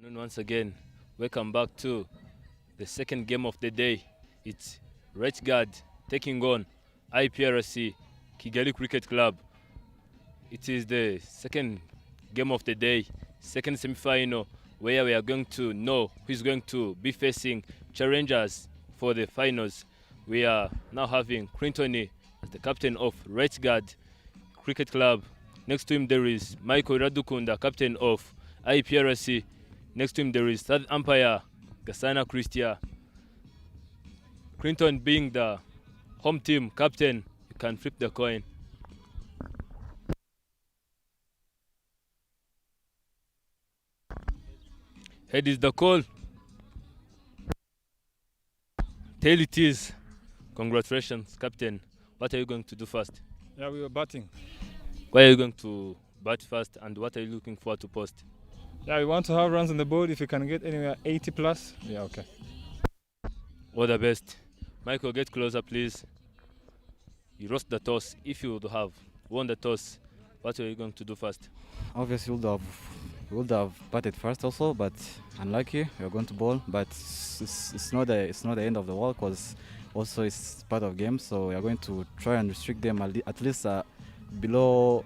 And once again, welcome back to the second game of the day. It's Guard taking on Iprc Kigali Cricket Club. It is the second game of the day, second semi-final, where we are going to know who is going to be facing challengers for the finals. We are now having Clintony as the captain of Guard Cricket Club. Next to him there is Michael Radukunda, captain of IPRC. Next to him there is third umpire Gasana Christia. Clinton being the home team captain, you can flip the coin. Head is the call. Tail it is. Congratulations, captain. What are you going to do first? Yeah, we were batting. Why are you going to bat first, and what are you looking for to post? Yeah, we want to have runs on the board. If you can get anywhere 80 plus, yeah, okay. All the best. Michael, get closer, please. You lost the toss. If you would have won the toss, what are you going to do first? Obviously, we would have batted first also, but unlucky. We are going to bowl, but it's not the end of the world because also it's part of game. So we are going to try and restrict them at least below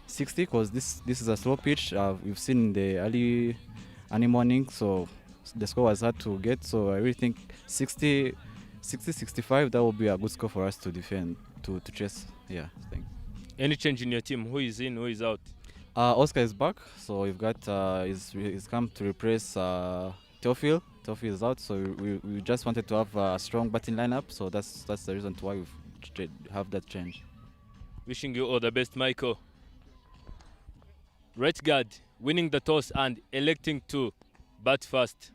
60 because this is a slow pitch. We've seen in the early morning, so the score was hard to get. So I really think 60, 65, that will be a good score for us to defend, to chase. Yeah, thank you. Any change in your team? Who is in, who is out? Oscar is back, so we've got he's come to replace Teofil. Teofil is out, so we just wanted to have a strong batting lineup. So that's the reason why we have that change. Wishing you all the best, Michael. Right guard winning the toss and electing to bat first.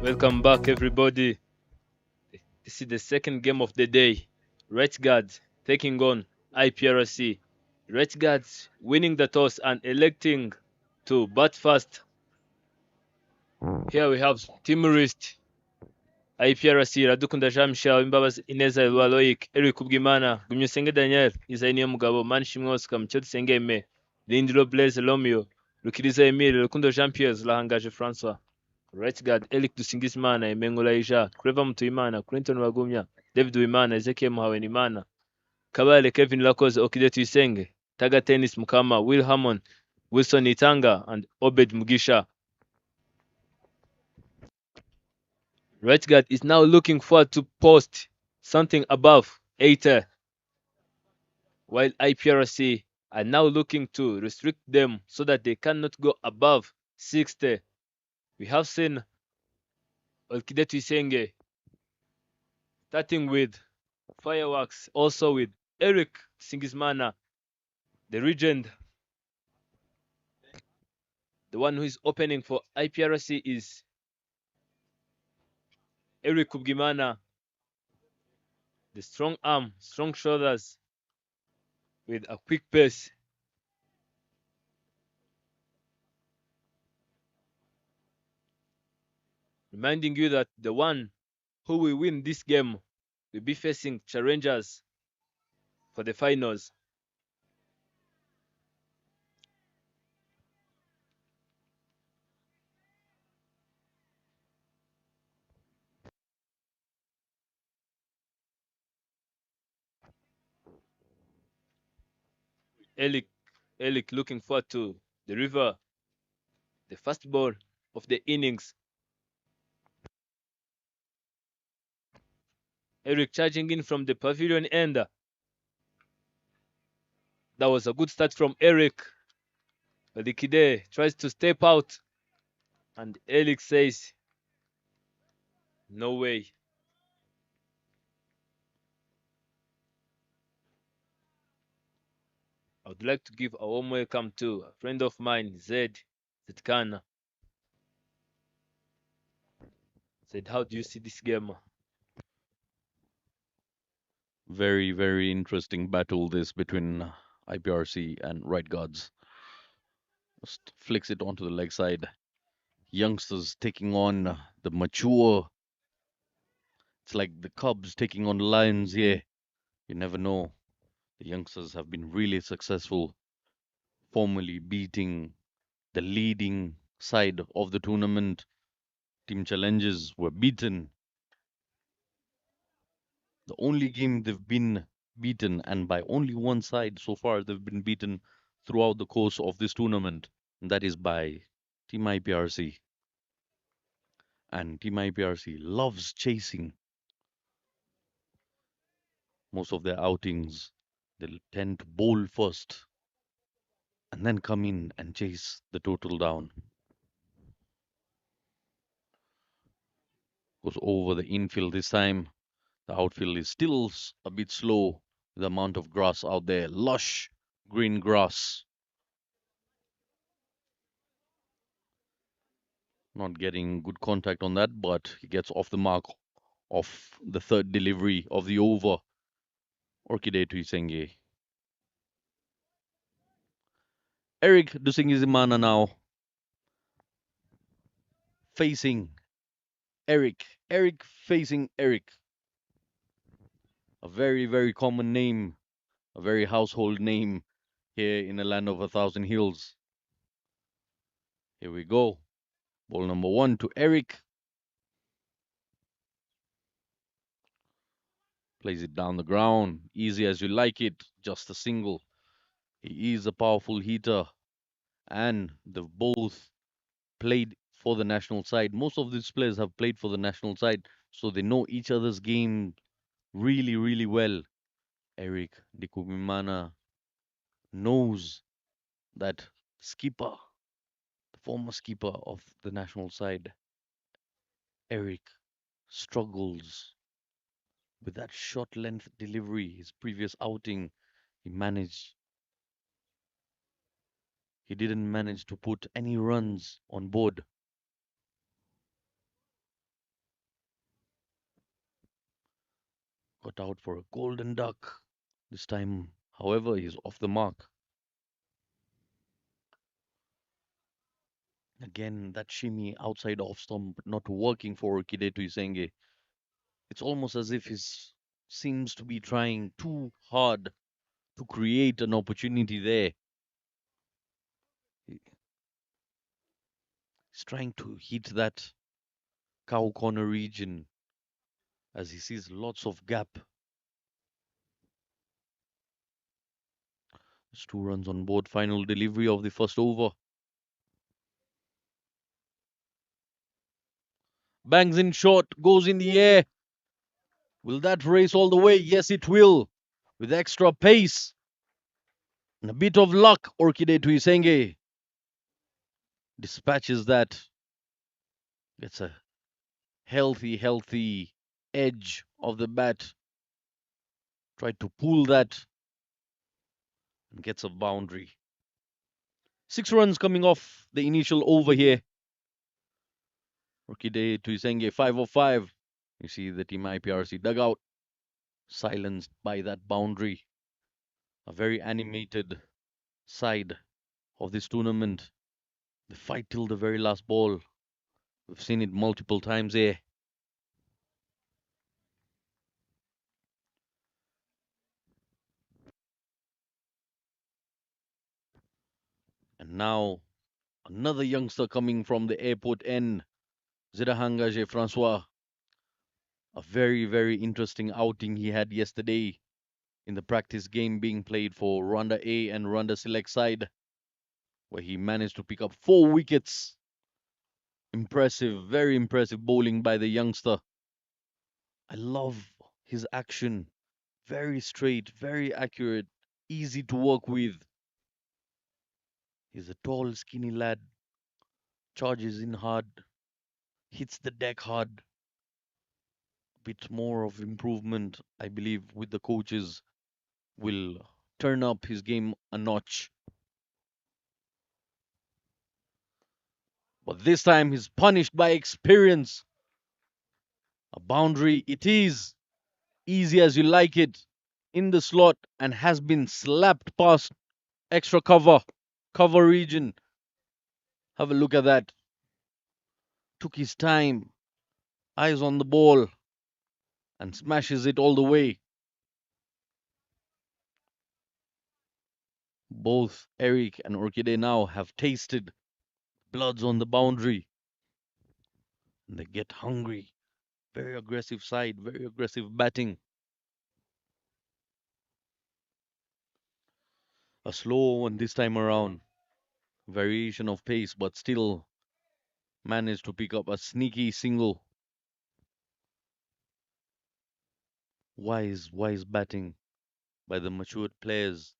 Welcome back, everybody. This is the second game of the day. Right guard taking on IPRC. Right guards winning the toss and electing to bat first. Here we have Timurist, IPRC, Radukunda Jean Michel, Imbabazi Ineza Loic, Eric Kubwimana, Gumyusenge Daniel, Isaini Mugabo, Manishimwe Oscar, Mucyo Sengeme, Lindiro Blaise Romeo, Rukiriza Emile, Rukundo Jean Pierre, Lahangaje François. Right guard Eric Dusingizimana, Emengo Laija, Clever Mutuyimana, Clinton Wagumya, David Wimana, Ezekiel Muhawenimana, Kabale Kevin Lakoze, Okidetu Isenge, Taga Tennis Mukama, Will Hammond, Wilson Itanga, and Obed Mugisha. Right guard is now looking forward to post something above 80, while IPRC are now looking to restrict them so that they cannot go above 60. We have seen Olkidetu Isenge starting with fireworks, also with Eric Singismana, the legend. The one who is opening for IPRC is Eric Kubgimana, the strong arm, strong shoulders, with a quick pace. Reminding you that the one who will win this game will be facing challengers for the finals. Elik, Elik looking forward to the river, the first ball of the innings. Eric charging in from the pavilion end. That was a good start from Eric. But the Kide tries to step out. And Eric says, no way. I would like to give a warm welcome to a friend of mine, Zed Zitkana. Zed, how do you see this game? Very, very interesting battle this between Iprc and right guards. Just flicks it onto the leg side. Youngsters taking on the mature. It's like the Cubs taking on the Lions here. You never know. The youngsters have been really successful, formally beating the leading side of the tournament. Team challenges were beaten. The only game they've been beaten, and by only one side so far, they've been beaten throughout the course of this tournament, and that is by Team Iprc. And Team Iprc loves chasing. Most of their outings, they'll tend to bowl first and then come in and chase the total down. Goes over the infield this time. The outfield is still a bit slow. The amount of grass out there, lush green grass. Not getting good contact on that, but he gets off the mark of the third delivery of the over. Orchidea to Isenge. Eric Dusingizimana now facing Eric. Eric facing Eric. A very, very common name, a very household name here in the land of 1,000 hills. Here we go. Ball number 1 to Eric. Plays it down the ground. Easy as you like it. Just a single. He is a powerful hitter. And they've both played for the national side. Most of these players have played for the national side, so they know each other's game really, really well. Eric Dikubimana knows that skipper, the former skipper of the national side, Eric, struggles with that short length delivery. His previous outing, he didn't manage to put any runs on board. Got out for a golden duck. This time, however, he's off the mark. Again, that shimmy outside off stump not working for Orchidea to Isenge. It's almost as if he seems to be trying too hard to create an opportunity there. He's trying to hit that cow corner region as he sees lots of gap. There's 2 runs on board. Final delivery of the first over. Bangs in short, goes in the air. Will that race all the way? Yes, it will. With extra pace and a bit of luck, Orchidea to Isenge dispatches that. Gets a healthy edge of the bat. Tried to pull that and gets a boundary. 6 runs coming off the initial over here. Orchidea to Isenge, 5 of 5. You see the Team Iprc dugout silenced by that boundary. A very animated side of this tournament. The fight till the very last ball. We've seen it multiple times here. And now another youngster coming from the airport end, Zirahangaje Francois. A very, very interesting outing he had yesterday in the practice game being played for Rwanda A and Rwanda Select side, where he managed to pick up 4 wickets. Impressive, very impressive bowling by the youngster. I love his action. Very straight, very accurate, easy to work with. He's a tall, skinny lad, charges in hard, hits the deck hard. Bit more of improvement, I believe, with the coaches will turn up his game a notch. But this time he's punished by experience. A boundary it is, easy as you like it, in the slot and has been slapped past extra cover region. Have a look at that. Took his time, eyes on the ball, and smashes it all the way. Both Eric and Orchide now have tasted bloods on the boundary. And they get hungry. Very aggressive side, very aggressive batting. A slow one this time around. Variation of pace, but still managed to pick up a sneaky single. Wise batting by the matured players.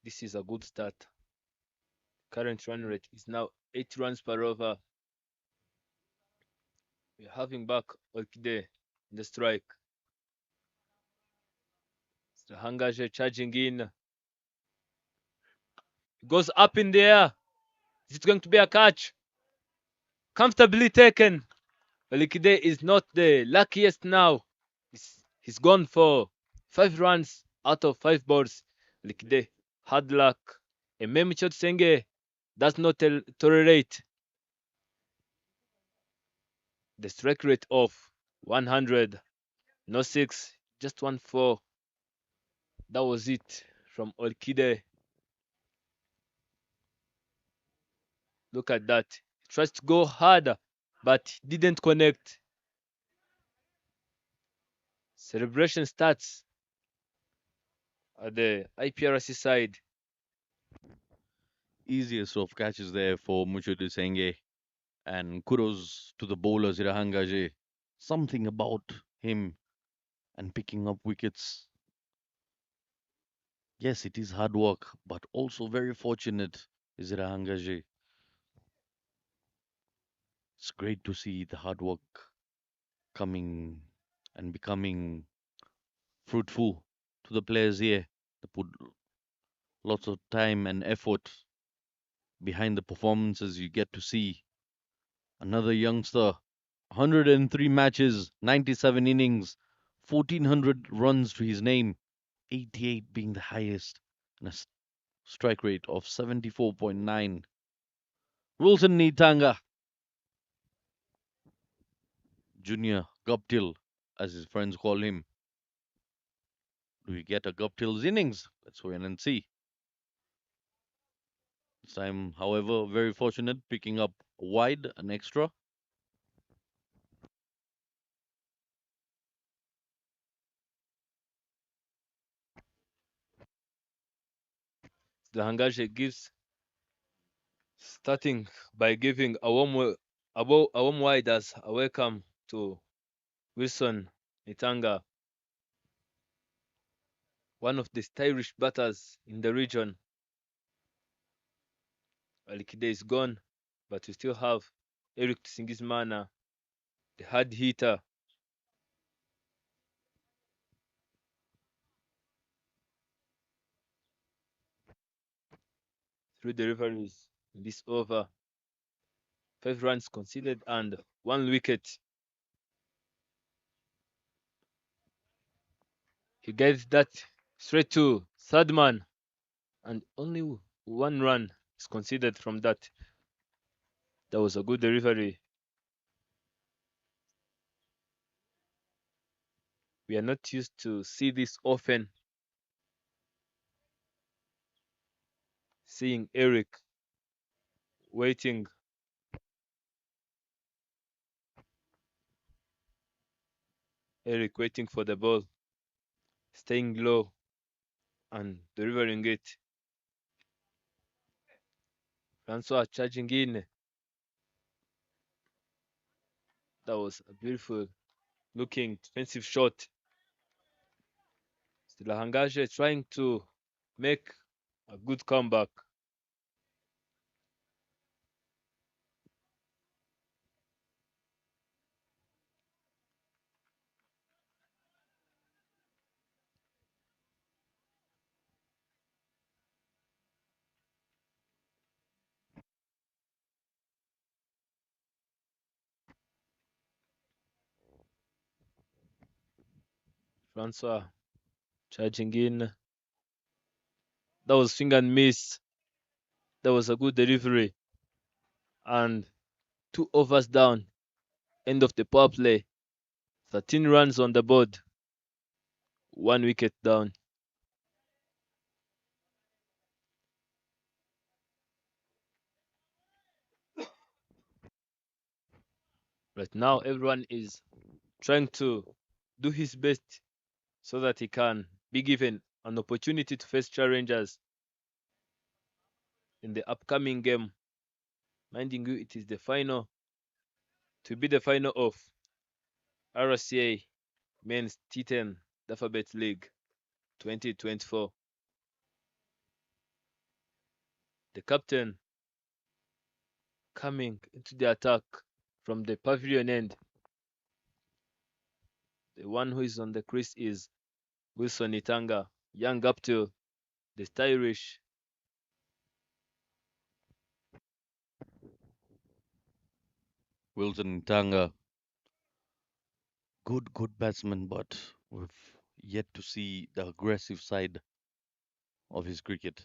This is a good start. Current run rate is now 8 runs per over. We're having back Orchide in the strike. Hangaje charging in. Goes up in the air. Is it going to be a catch? Comfortably taken. Orchide is not the luckiest now. He's gone for 5 runs out of 5 balls. Orchide hard luck. And Memichot Senge does not tolerate the strike rate of 100. No 6, just 1-4. That was it from Orchide. Look at that. He tries to go harder, but didn't connect. Celebration starts at the Iprc side. Easiest of catches there for Muchodu Senge. And kudos to the bowler Zirahangaje. Something about him and picking up wickets. Yes, it is hard work, but also very fortunate, Zirahangaje. It's great to see the hard work coming and becoming fruitful to the players here. They put lots of time and effort behind the performances you get to see. Another youngster, 103 matches, 97 innings, 1400 runs to his name, 88 being the highest, and a strike rate of 74.9. Wilson Nitanga, Junior Guptill, as his friends call him. Do we get a Guptill's innings? Let's wait and see. This time, however, very fortunate, picking up wide, an extra. The Hangaje gives, starting by giving a warm wide as a welcome to Wilson Nitanga, one of the stylish batters in the region. Alikide is gone, but we still have Eric Singismana, the hard hitter. Three deliveries in this over, 5 runs conceded and 1 wicket. He gets that straight to third man, and only 1 run is conceded from that. That was a good delivery. We are not used to see this often. Seeing waiting, Eric waiting for the ball, staying low and delivering it. Francois charging in. That was a beautiful looking defensive shot. Stilahangaje trying to make a good comeback. Francois charging in. That was finger and miss. That was a good delivery. And 2 overs down. End of the power play. 13 runs on the board. 1 wicket down. Right now, everyone is trying to do his best so that he can be given an opportunity to face challengers in the upcoming game. Minding you, it is the final to be the final of RCA Men's T10 Alphabet League 2024. The captain coming into the attack from the pavilion end. The one who is on the crease is Wilson Itanga, young up to the stylish. Wilson Tanga, good batsman, but we've yet to see the aggressive side of his cricket.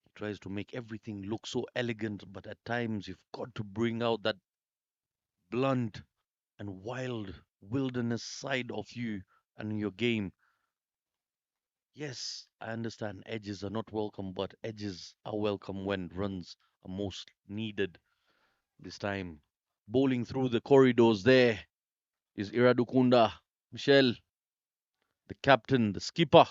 He tries to make everything look so elegant, but at times you've got to bring out that blunt and wild wilderness side of you and your game. Yes, I understand edges are not welcome, but edges are welcome when runs are most needed. This time, bowling through the corridors there is Iradukunda, Michelle, the captain, the skipper.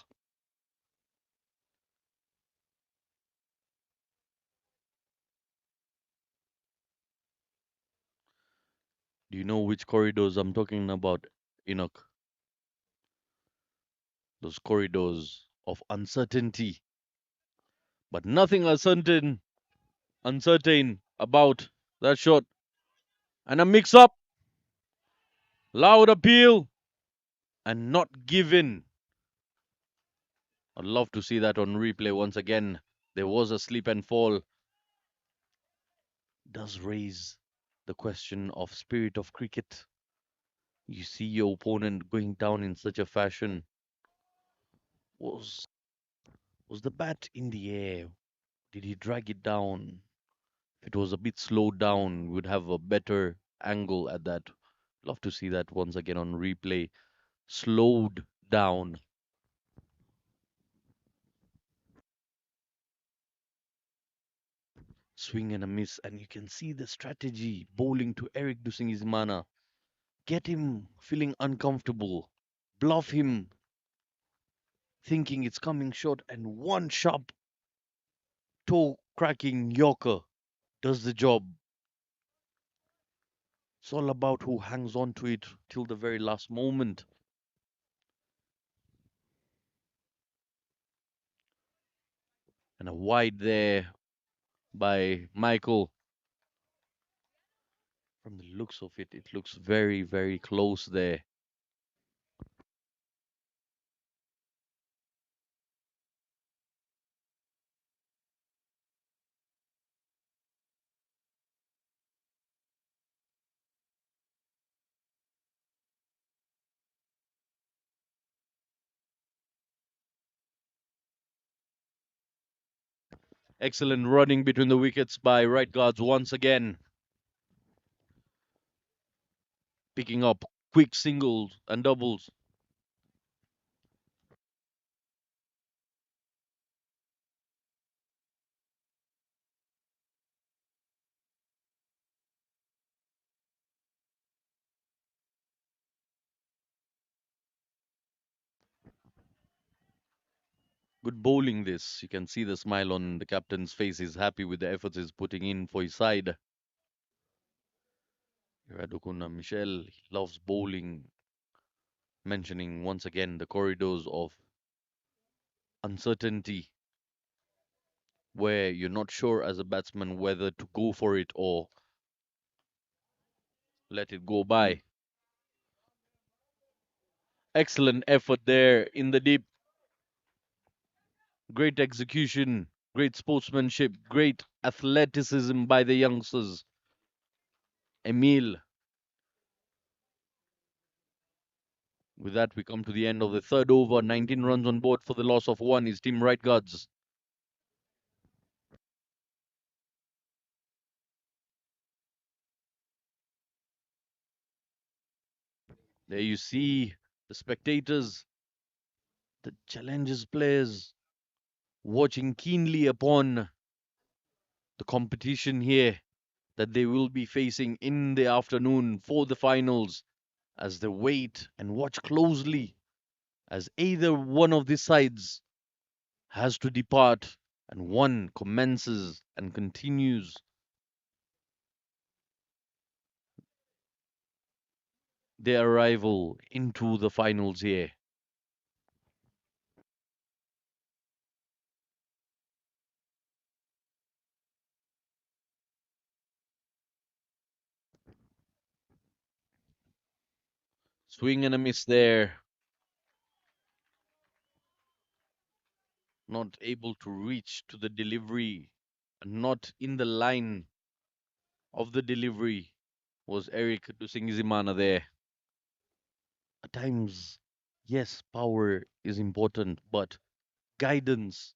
Do you know which corridors I'm talking about, Enoch? Those corridors of uncertainty. But nothing uncertain about that shot. And a mix up, loud appeal, and not given. I'd love to see that on replay once again. There was a slip and fall. Does raise the question of spirit of cricket. You see your opponent going down in such a fashion. Was was the bat in the air? Did he drag it down? If it was a bit slowed down, we would have a better angle at that. Love to see that once again on replay. Slowed down. Swing and a miss, and you can see the strategy bowling to Eric Dusingizmana. Get him feeling uncomfortable. Bluff him, thinking it's coming short, and one sharp toe cracking Yorker does the job. It's all about who hangs on to it till the very last moment. And a wide there by Michael. From the looks of it, it looks very, very close there. Excellent running between the wickets by right guards once again. Picking up quick singles and doubles. Good bowling this. You can see the smile on the captain's face. He's happy with the efforts he's putting in for his side. Radukuna Michel loves bowling, mentioning once again the corridors of uncertainty, where you're not sure as a batsman whether to go for it or let it go by. Excellent effort there in the deep. Great execution, great sportsmanship, great athleticism by the youngsters. Emil. With that, we come to the end of the third over. 19 runs on board for the loss of one. His team right guards. There you see the spectators, the challenges players watching keenly upon the competition here that they will be facing in the afternoon for the finals, as they wait and watch closely as either one of these sides has to depart and one commences and continues their arrival into the finals here. Swing and a miss there. Not able to reach to the delivery, not in the line of the delivery was Eric Dusingizimana there. At times, yes, power is important, but guidance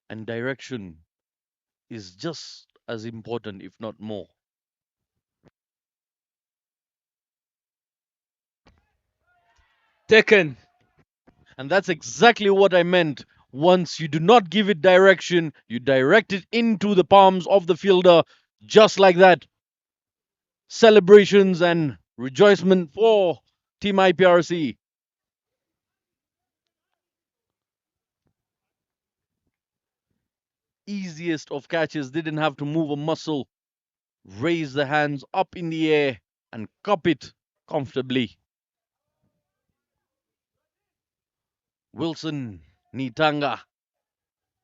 and direction is just as important, if not more. Taken. And that's exactly what I meant. Once you do not give it direction, you direct it into the palms of the fielder, just like that. Celebrations and rejoicement for Team Iprc. Easiest of catches, didn't have to move a muscle. Raise the hands up in the air and cup it comfortably. Wilson Nitanga.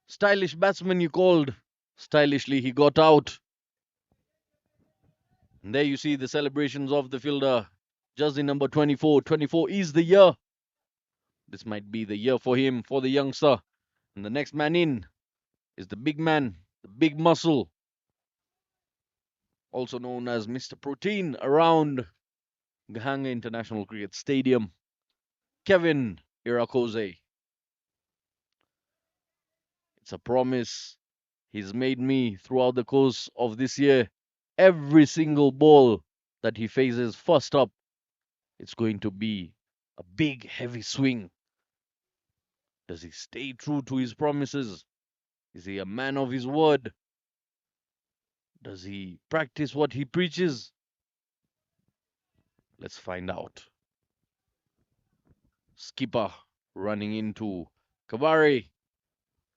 Stylish batsman, you called. Stylishly, he got out. And there you see the celebrations of the fielder. Jersey number 24. 24 is the year. This might be the year for him, for the youngster. And the next man in is the big man, the big muscle, also known as Mr. Protein, around Gahanga International Cricket Stadium. Kevin Irakose. It's a promise he's made me throughout the course of this year. Every single ball that he faces first up, it's going to be a big, heavy swing. Does he stay true to his promises? Is he a man of his word? Does he practice what he preaches? Let's find out. Skipper running into Kabari.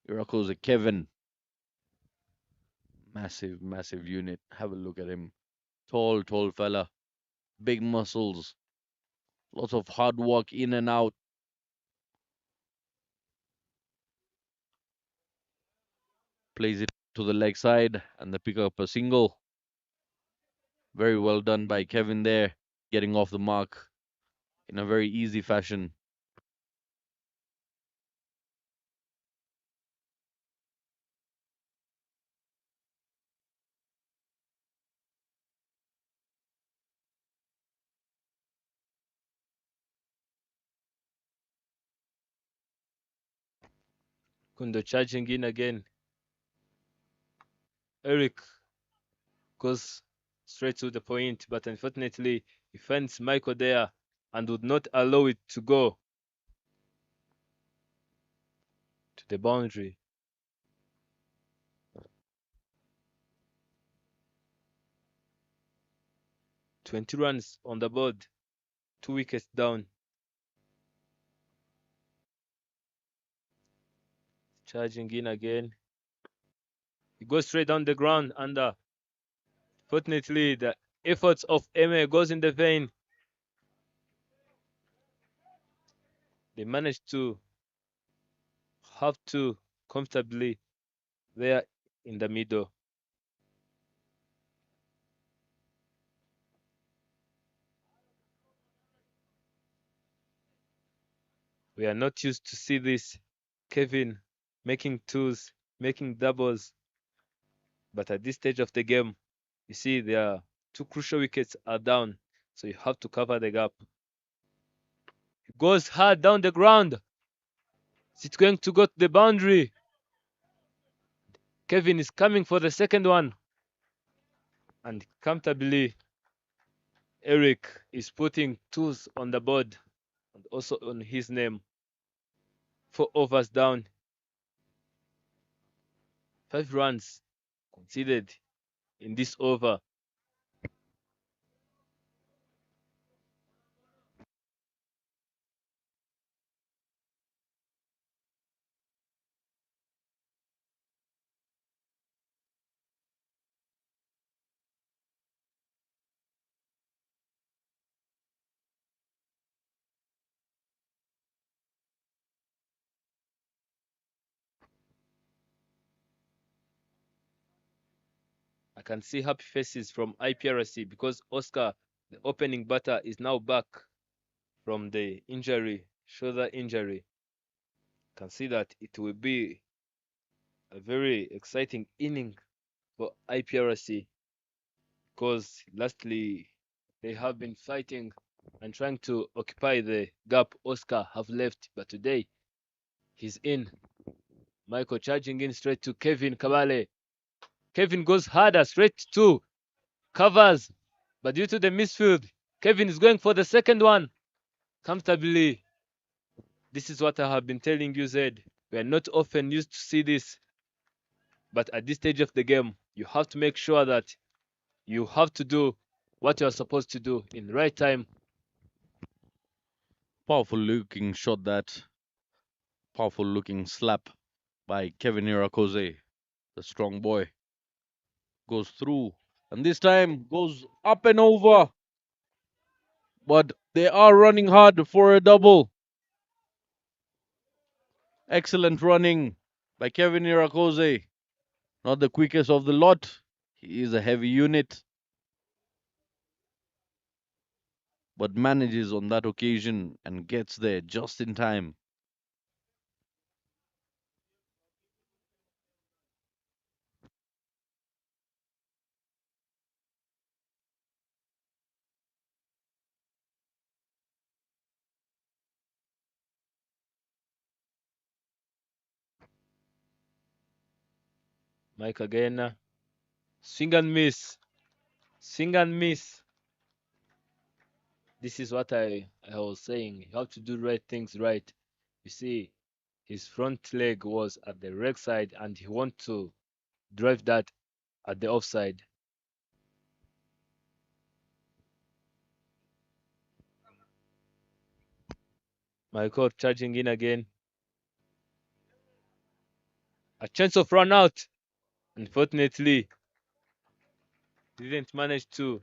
Irakose Kevin. Massive, massive unit. Have a look at him. Tall, tall fella. Big muscles. Lots of hard work in and out. Plays it to the leg side and they pick up a single. Very well done by Kevin there. Getting off the mark in a very easy fashion. Kundo charging in again. Eric goes straight to the point, but unfortunately, he finds Michael there and would not allow it to go to the boundary. "20 runs on the board, 2 wickets down." Charging in again. He goes straight down the ground and fortunately the efforts of Eme goes in the vein. They managed to have to comfortably there in the middle. We are not used to see this. Kevin making twos, making doubles. But at this stage of the game, you see their two crucial wickets are down. So you have to cover the gap. He goes hard down the ground. Is it going to go to the boundary? Kevin is coming for the second one. And comfortably, Eric is putting twos on the board and also on his name. 4 overs down. 5 runs conceded in this over. I can see happy faces from Iprc because Oscar, the opening batter, is now back from the injury, shoulder injury. Can see that it will be a very exciting inning for Iprc because lastly they have been fighting and trying to occupy the gap Oscar have left, but today he's in. Michael charging in straight to Kevin Kabale. Kevin goes harder straight to covers, but due to the misfield, Kevin is going for the second one comfortably. This is what I have been telling you, Zed. We are not often used to see this, but at this stage of the game, you have to make sure that you have to do what you are supposed to do in the right time. Powerful looking shot that. Powerful looking slap by Kevin Irakose, the strong boy. Goes through. And this time goes up and over. But they are running hard for a double. Excellent running by Kevin Irakose. Not the quickest of the lot. He is a heavy unit. But manages on that occasion and gets there just in time. Mike again. Swing and miss. Swing and miss. This is what I was saying. You have to do right things right. You see, his front leg was at the reg side and he want to drive that at the offside. Michael charging in again. A chance of run out. Unfortunately, didn't manage to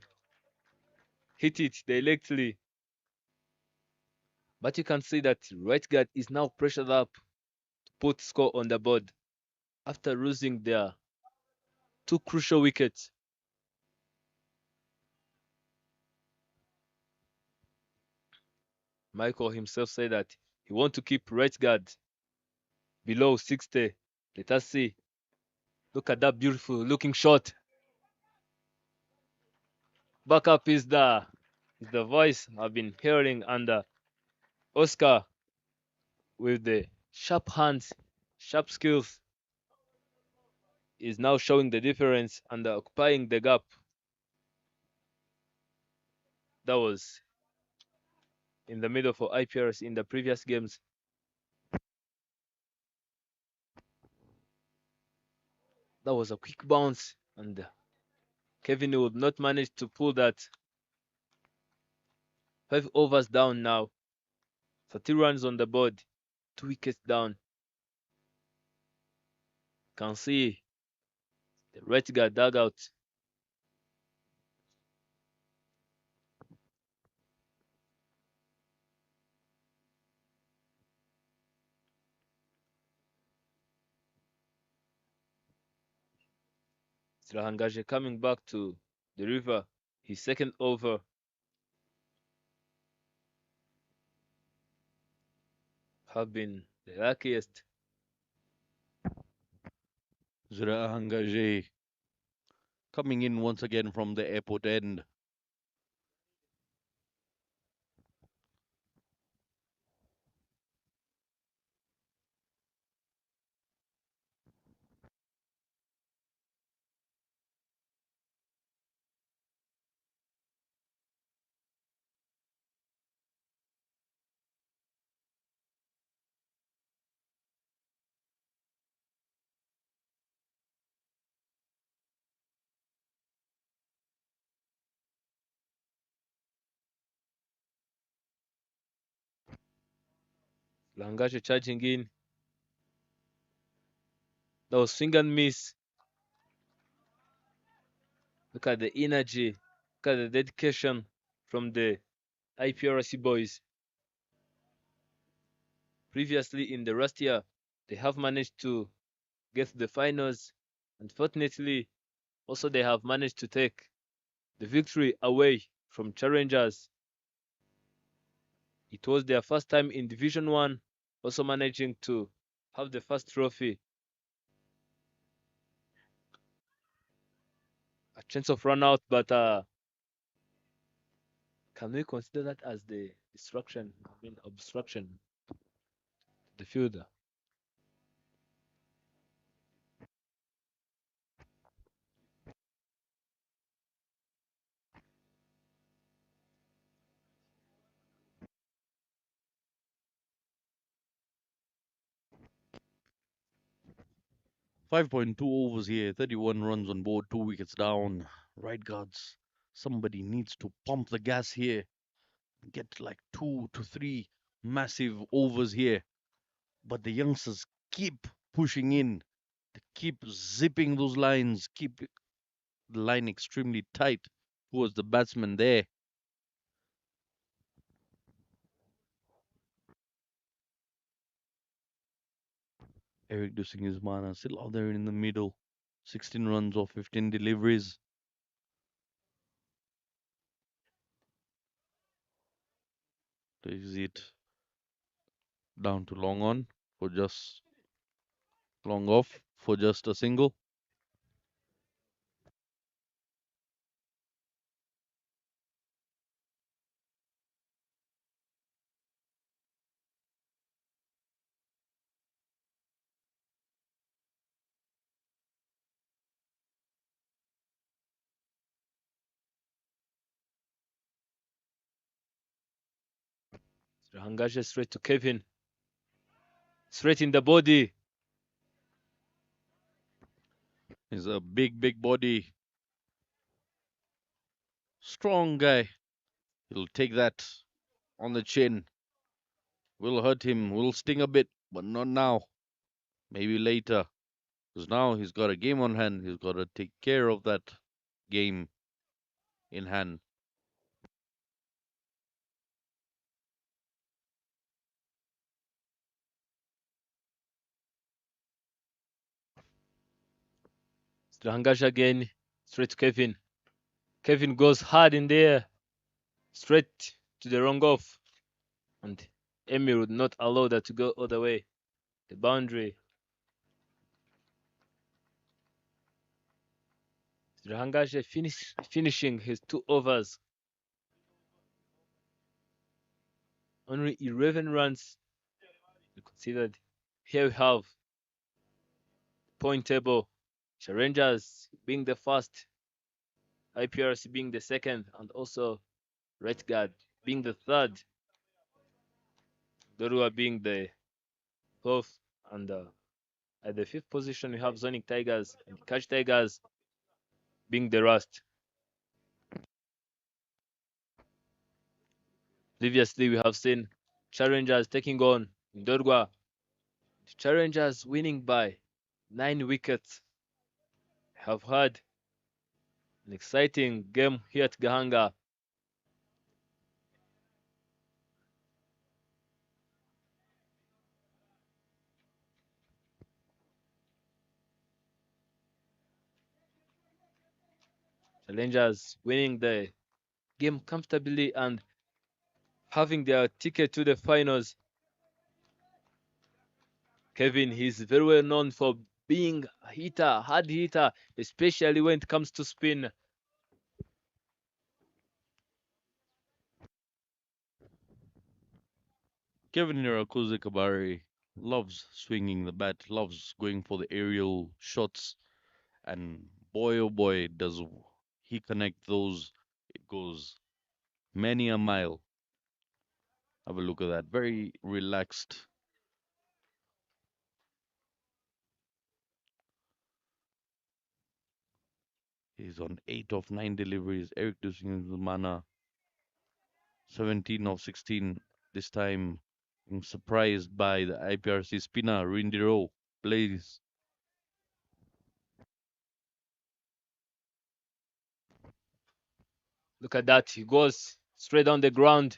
hit it directly. But you can see that right guard is now pressured up to put score on the board after losing their two crucial wickets. Michael himself said that he want to keep right guard below 60. Let us see. Look at that beautiful looking shot. Backup is the voice I've been hearing under Oscar with the sharp hands, sharp skills is now showing the difference and occupying the gap. That was in the middle for IPRs in the previous games. That was a quick bounce and Kevin would not manage to pull that. 5 overs down now. 30 runs on the board. 2 wickets down. Can see the right guard dugout. Srahangaje coming back to the river. His second over. Have been the luckiest. Zrahangaje coming in once again from the airport end. Srahangaje charging in. That was swing and miss. Look at the energy. Look at the dedication from the Iprc boys. Previously in the last year, they have managed to get to the finals. Unfortunately, also they have managed to take the victory away from challengers. It was their first time in Division 1, also managing to have the first trophy. A chance of run out, but can we consider that as the destruction, obstruction to the fielder? 5.2 overs here, 31 runs on board, 2 wickets down. Right guards, somebody needs to pump the gas here. Get like 2 to 3 massive overs here. But the youngsters keep pushing in. They keep zipping those lines, keep the line extremely tight towards the batsman there. Eric Dusingizmana still out there in the middle. 16 runs off 15 deliveries. Takes it down to long on for just long off for just a single. Srahangaje straight to Kevin. Straight in the body. He's a big body. Strong guy. He'll take that on the chin. Will hurt him, will sting a bit, but not now. Maybe later. Because now he's got a game on hand. He's got to take care of that game in hand. Srahangaje again. Straight to Kevin. Kevin goes hard in there. Straight to the wrong off. And Emir would not allow that to go all the way. The boundary. Srahangaje finishing his 2 overs. Only 11 runs considered. Here we have point table. Rangers being the first, Iprc being the second, and also right guard being the third. Dorua being the fourth, and at the fifth position we have Zonic Tigers and Catch Tigers being the last. Previously we have seen Challengers taking on Ndorgwa. Challengers winning by 9 wickets. Have had an exciting game here at Gahanga. Challengers winning the game comfortably and having their ticket to the finals. Kevin, he's very well known for being a hitter, hard hitter, especially when it comes to spin. Kevin Hirakuze Kabari loves swinging the bat, loves going for the aerial shots, and boy oh boy does he connect those. It goes many a mile. Have a look at that. Very relaxed. He's on 8 of 9 deliveries. Eric Dusinzumana 17 of 16. This time I'm surprised by the Iprc spinner Rindiro plays. Look at that. He goes straight on the ground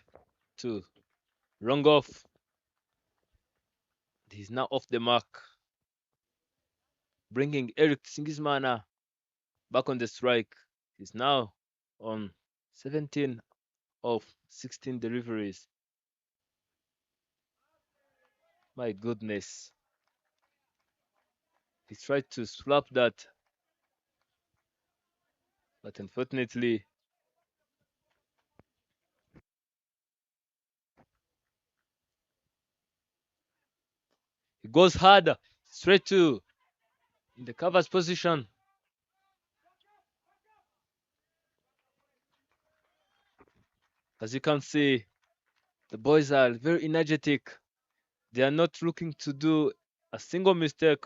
to wrong off. He's now off the mark, bringing Eric Singismana back on the strike. He's now on 17 of 16 deliveries. My goodness. He tried to swap that, but unfortunately, he goes hard straight to in the covers position. As you can see, the boys are very energetic. They are not looking to do a single mistake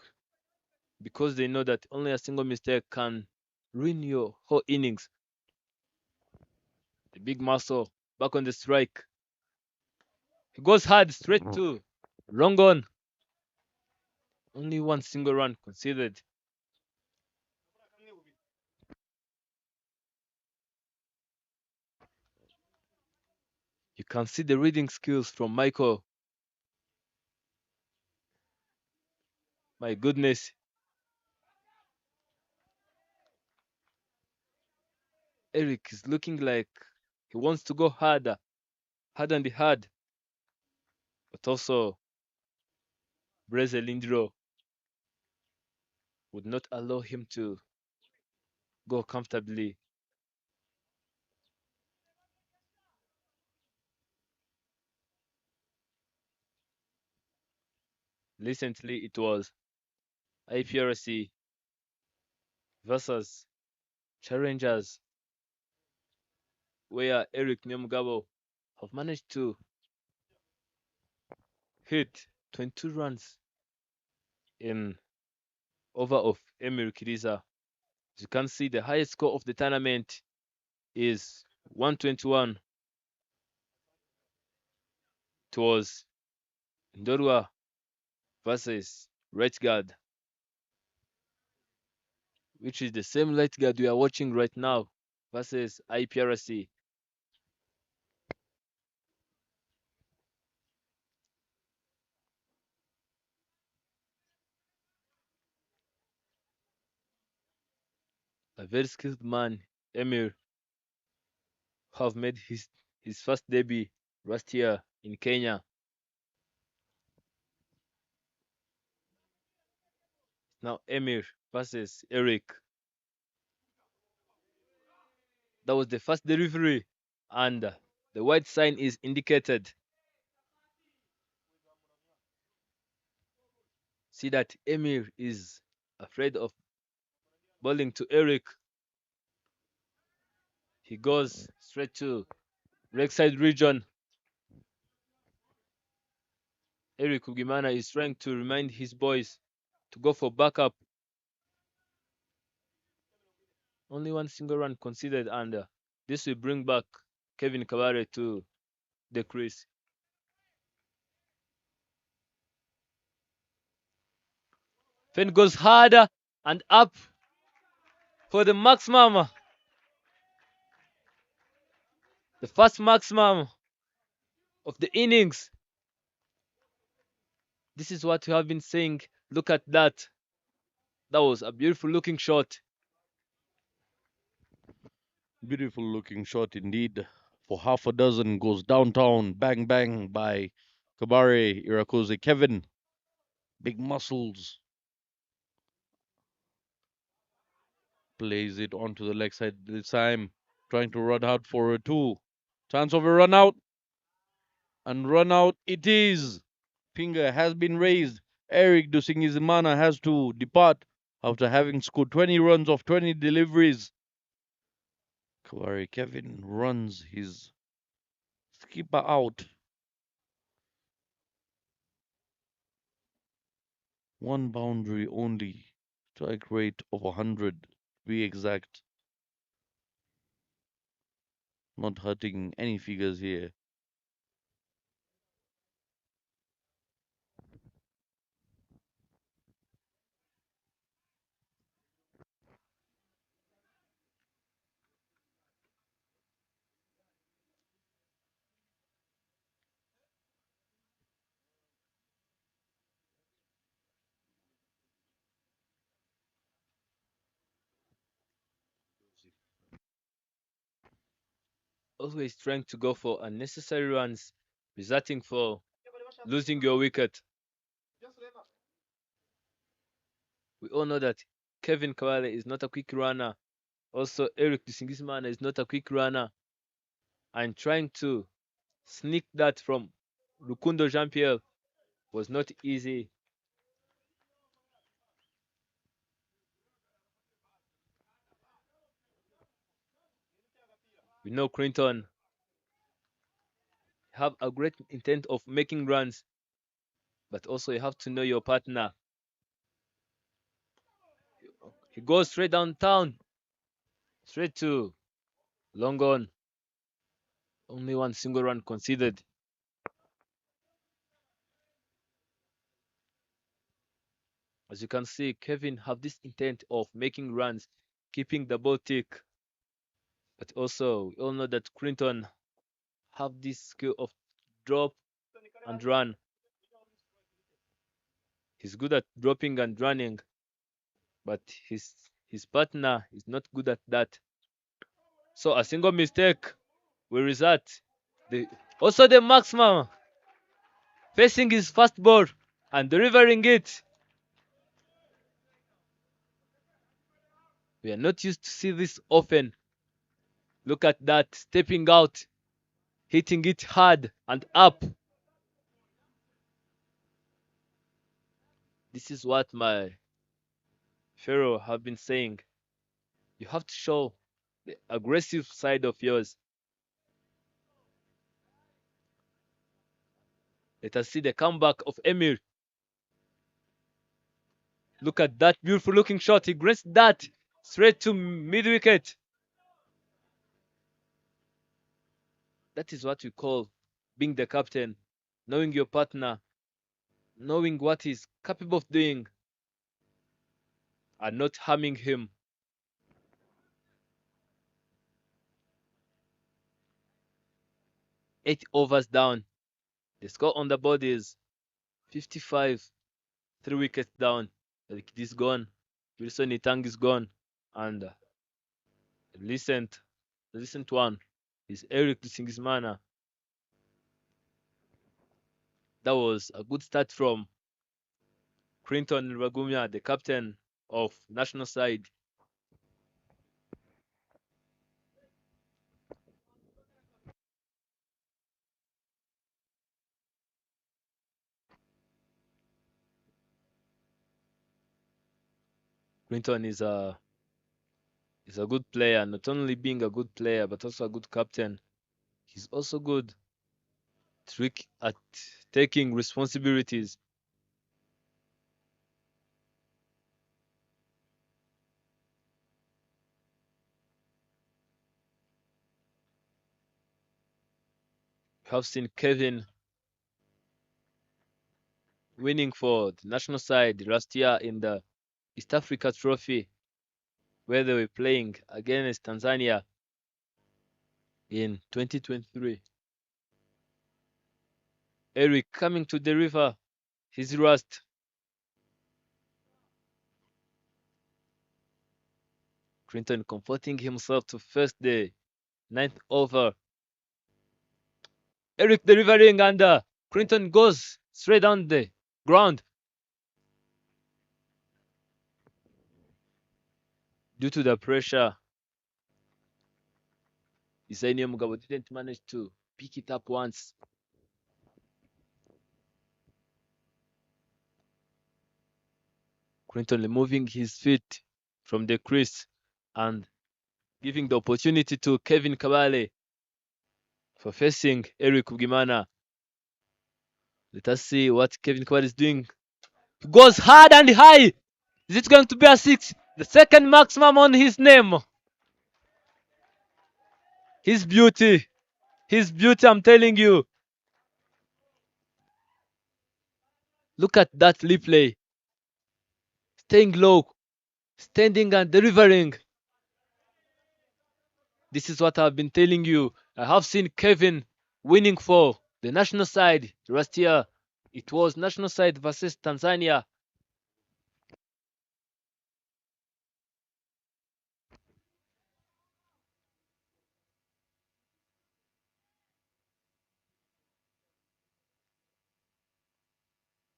because they know that only a single mistake can ruin your whole innings. The big muscle back on the strike. He goes hard straight to wrong on. Only one single run conceded. You can see the reading skills from Michael. My goodness. Eric is looking like he wants to go harder, hard and hard. But also, Lindro would not allow him to go comfortably. Recently, it was Iprc versus Challengers, where Eric Nyamugabo have managed to hit 22 runs in over of Emir Kiriza. As you can see, the highest score of the tournament is 121. It was Ndorwa versus Right Guard, which is the same Right Guard we are watching right now versus Iprc. A very skilled man, Emir, have made his first debut last year in Kenya. Now Emir versus Eric. That was the first delivery, and the white sign is indicated. See that Emir is afraid of bowling to Eric. He goes straight to Lakeside region. Eric Ugimana is trying to remind his boys to go for backup. Only one single run conceded, and this will bring back Kevin Kabare to the crease. Fen goes harder and up for the maximum. The first maximum of the innings. This is what we have been saying. Look at that. That was a beautiful looking shot. Beautiful looking shot indeed. For half a dozen goes downtown. Bang bang by Kabare Irakose Kevin. Big muscles. Plays it onto the leg side this time. Trying to run out for a two. Chance of a run out. And run out it is. Finger has been raised. Eric Dusingizimana has to depart after having scored 20 runs off 20 deliveries. Kabare Kevin runs his skipper out. One boundary only. Strike rate of 100, to be exact. Not hurting any figures here. Always trying to go for unnecessary runs, resulting for losing your wicket. We all know that Kevin Kawale is not a quick runner. Also, Eric Dusingismana is not a quick runner. And trying to sneak that from Rukundo Jean-Pierre was not easy. We know Clinton have a great intent of making runs, but also you have to know your partner. He goes straight downtown, straight to long on. Only one single run conceded. As you can see, Kevin have this intent of making runs, keeping the ball tick. But also, we all know that Clinton have this skill of drop and run. He's good at dropping and running, but his partner is not good at that. So a single mistake will result. Also the maximum facing his fast ball and delivering it. We are not used to see this often. Look at that, stepping out, hitting it hard and up. This is what my Pharaoh have been saying. You have to show the aggressive side of yours. Let us see the comeback of Emir. Look at that beautiful looking shot. He graced that straight to mid wicket. That is what we call being the captain, knowing your partner, knowing what he's capable of doing, and not harming him. Eight overs down. The score on the board is 55. 3 wickets down. Like this gone. Wilson Itang is gone. And the recent one is Eric Dusingismana. That was a good start from Clinton Ragumia, the captain of national side. Clinton is a good player, not only being a good player, but also a good captain. He's also good trick at taking responsibilities. We have seen Kevin winning for the national side last year in the East Africa Trophy, where they were playing against Tanzania in 2023. Eric coming to deliver his rust. Clinton comforting himself to face the ninth over. Eric delivering and Clinton goes straight on the ground. Due to the pressure, Isaini Mugabo didn't manage to pick it up once. Clinton removing his feet from the crease and giving the opportunity to Kevin Kabale for facing Eric Ugimana. Let us see what Kevin Kabale is doing. He goes hard and high. Is it going to be a 6? The second maximum on his name. His beauty. His beauty, I'm telling you. Look at that replay. Staying low, standing and delivering. This is what I've been telling you. I have seen Kevin winning for the national side last year. It was national side versus Tanzania.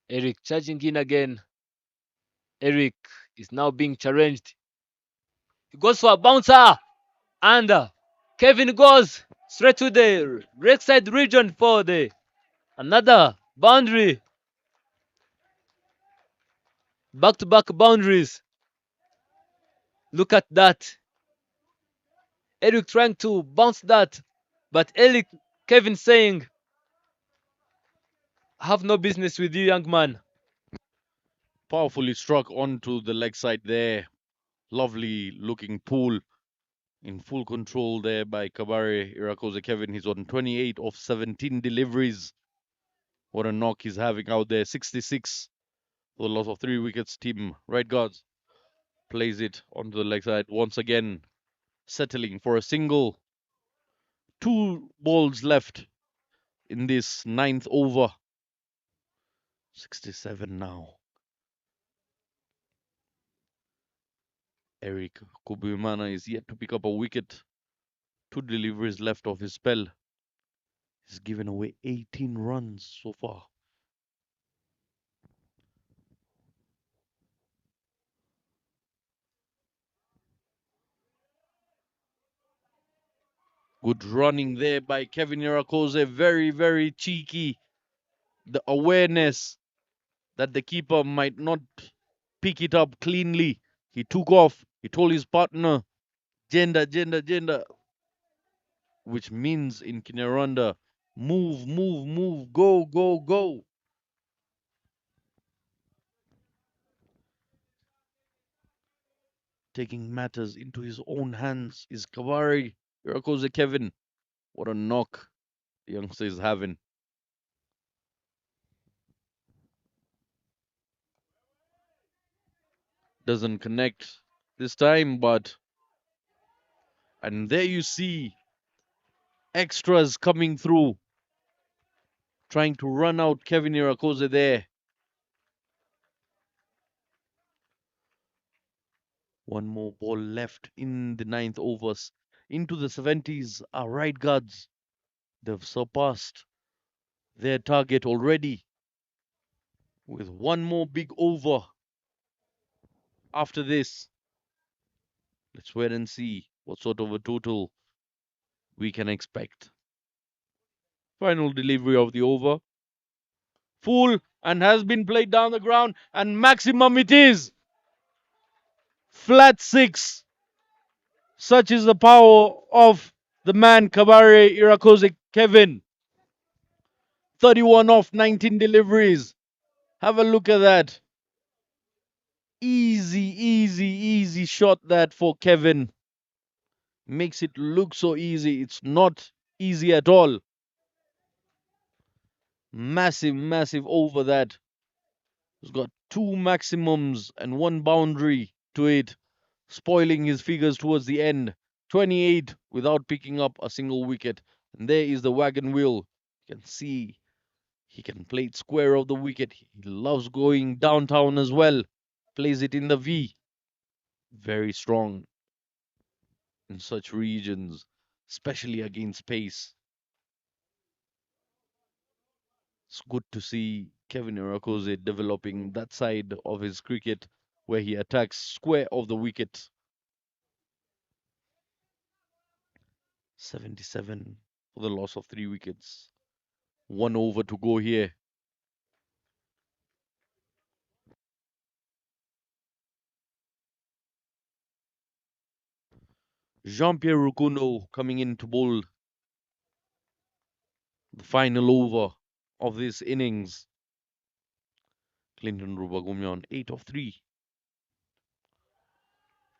Eric charging in again. Eric is now being challenged. He goes for a bouncer. And Kevin goes straight to the right side region for the another boundary. Back-to-back boundaries. Look at that. Eric trying to bounce that. But Kevin saying, I have no business with you, young man. Powerfully struck onto the leg side there. Lovely looking pull in full control there by Kabare Irakoze Kevin. He's on 28 of 17 deliveries. What a knock he's having out there. 66 for the loss of 3 wickets. Team right guards plays it onto the leg side once again, settling for a single. 2 balls left in this 9th over. 67 now. Eric Kubumana is yet to pick up a wicket. 2 deliveries left of his spell. He's given away 18 runs so far. Good running there by Kevin Irakoze. Very, very cheeky. The awareness that the keeper might not pick it up cleanly. He took off. He told his partner, gender, which means in Kinyarwanda, move, go. Taking matters into his own hands is Kabari Irakoze Kevin. What a knock the youngster is having. Doesn't connect this time, and there you see extras coming through, trying to run out Kevin Irakoze there. One more ball left in the 9th overs. Into the 70s are right guards. They've surpassed their target already with one more big over after this. Let's wait and see what sort of a total we can expect. Final delivery of the over. Full and has been played down the ground, and maximum it is. Flat 6. Such is the power of the man Kabare Irakoze Kevin. 31 off 19 deliveries. Have a look at that. Easy shot that for Kevin. Makes it look so easy. It's not easy at all. Massive over that. He's got 2 maximums and 1 boundary to it, spoiling his figures towards the end. 28 without picking up a single wicket. And there is the wagon wheel. You can see he can play it square of the wicket. He loves going downtown as well. Plays it in the V. Very strong in such regions, especially against pace. It's good to see Kevin Irakose developing that side of his cricket where he attacks square of the wicket. 77 for the loss of 3 wickets. 1 over to go here. Jean-Pierre Rukundo coming in to bowl the final over of this innings. Clinton Rubagumya on 8 of 3.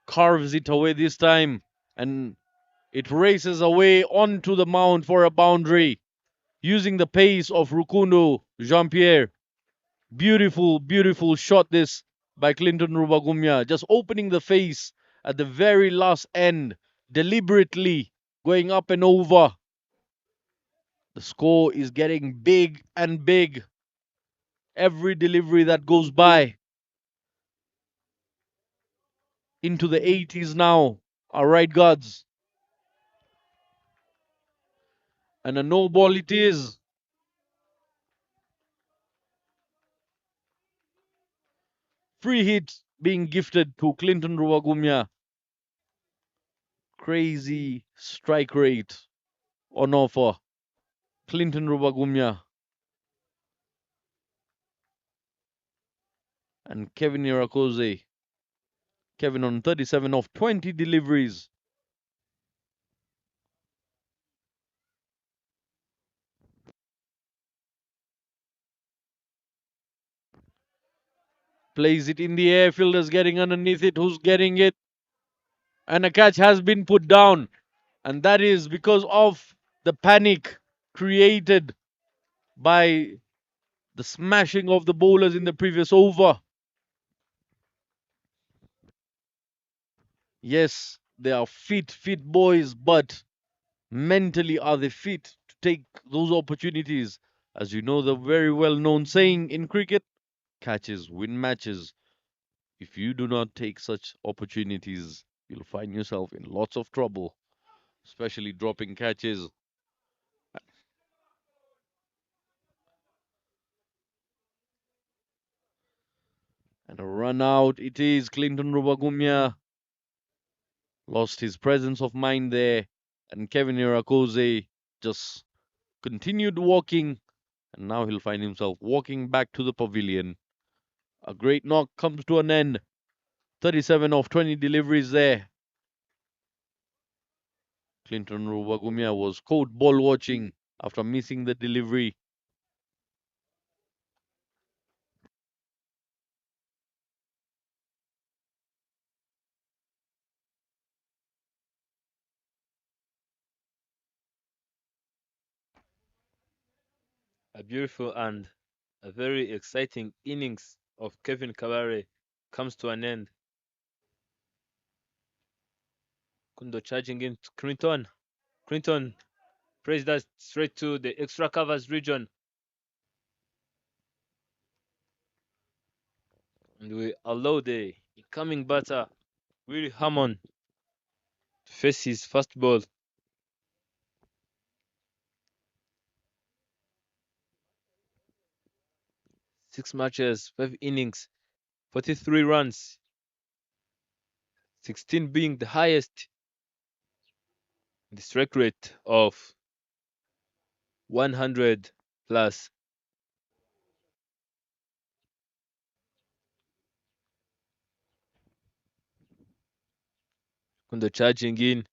Carves it away this time and it races away onto the mound for a boundary using the pace of Rukundo Jean-Pierre. Beautiful, beautiful shot this by Clinton Rubagumya. Just opening the face at the very last end, deliberately going up and over. The score is getting big and big. Every delivery that goes by into the 80s now. All right, gods. And a no ball it is. Free hit being gifted to Clinton Rubagumya. Crazy strike rate on offer. Clinton Rubagumya and Kevin Irakose. Kevin on 37 of 20 deliveries. Plays it in the air. Fielder's getting underneath it. Who's getting it? And a catch has been put down. And that is because of the panic created by the smashing of the bowlers in the previous over. Yes, they are fit boys, but mentally are they fit to take those opportunities? As you know, the very well known saying in cricket, catches win matches. If you do not take such opportunities, you'll find yourself in lots of trouble, especially dropping catches. And a run out it is. Clinton Rubagumya lost his presence of mind there, and Kevin Irakose just continued walking, and now he'll find himself walking back to the pavilion. A great knock comes to an end. 37 of 20 deliveries there. Clinton Rubagumya was caught ball watching after missing the delivery. A beautiful and a very exciting innings of Kevin Kabare comes to an end. Kundo charging in to Clinton. Clinton plays that straight to the extra covers region. And we allow the incoming batter, Willie Hammond, to face his first ball. 6 matches, 5 innings, 43 runs, 16 being the highest. The strike rate of 100 plus. Kundo charging in.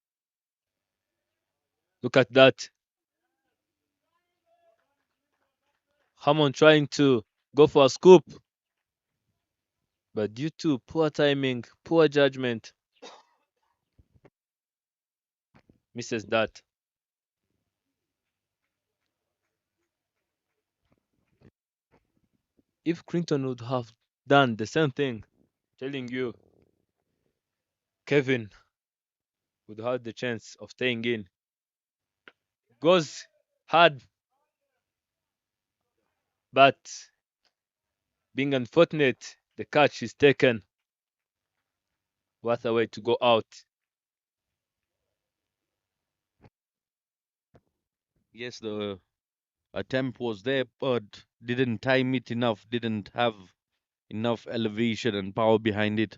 Look at that. Hammond trying to go for a scoop. But due to poor timing, poor judgment, misses that. If Clinton would have done the same thing. Telling you, Kevin would have the chance of staying in. Goes hard, but being unfortunate, the catch is taken. What a way to go out. Yes, the attempt was there, but didn't time it enough, didn't have enough elevation and power behind it.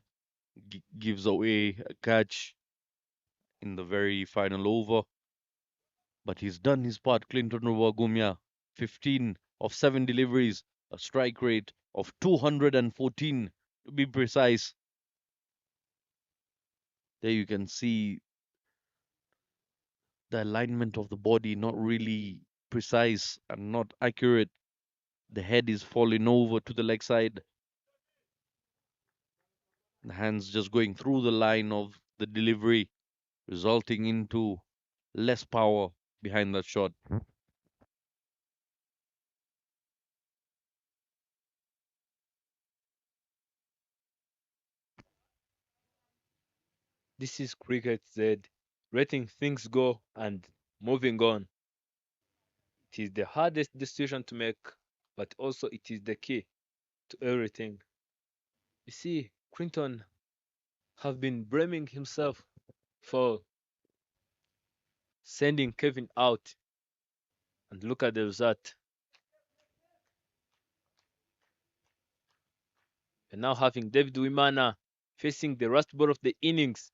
Gives away a catch in the very final over. But he's done his part, Clinton Rovagumia. 15 of 7 deliveries, a strike rate of 214 to be precise. There you can see the alignment of the body not really precise and not accurate. The head is falling over to the leg side. The hands just going through the line of the delivery, resulting into less power behind that shot. This is Cricket Z, letting things go and moving on. It is the hardest decision to make, but also it is the key to everything. You see, Clinton have been blaming himself for sending Kevin out, and look at the result. And now having David Wimana facing the last ball of the innings.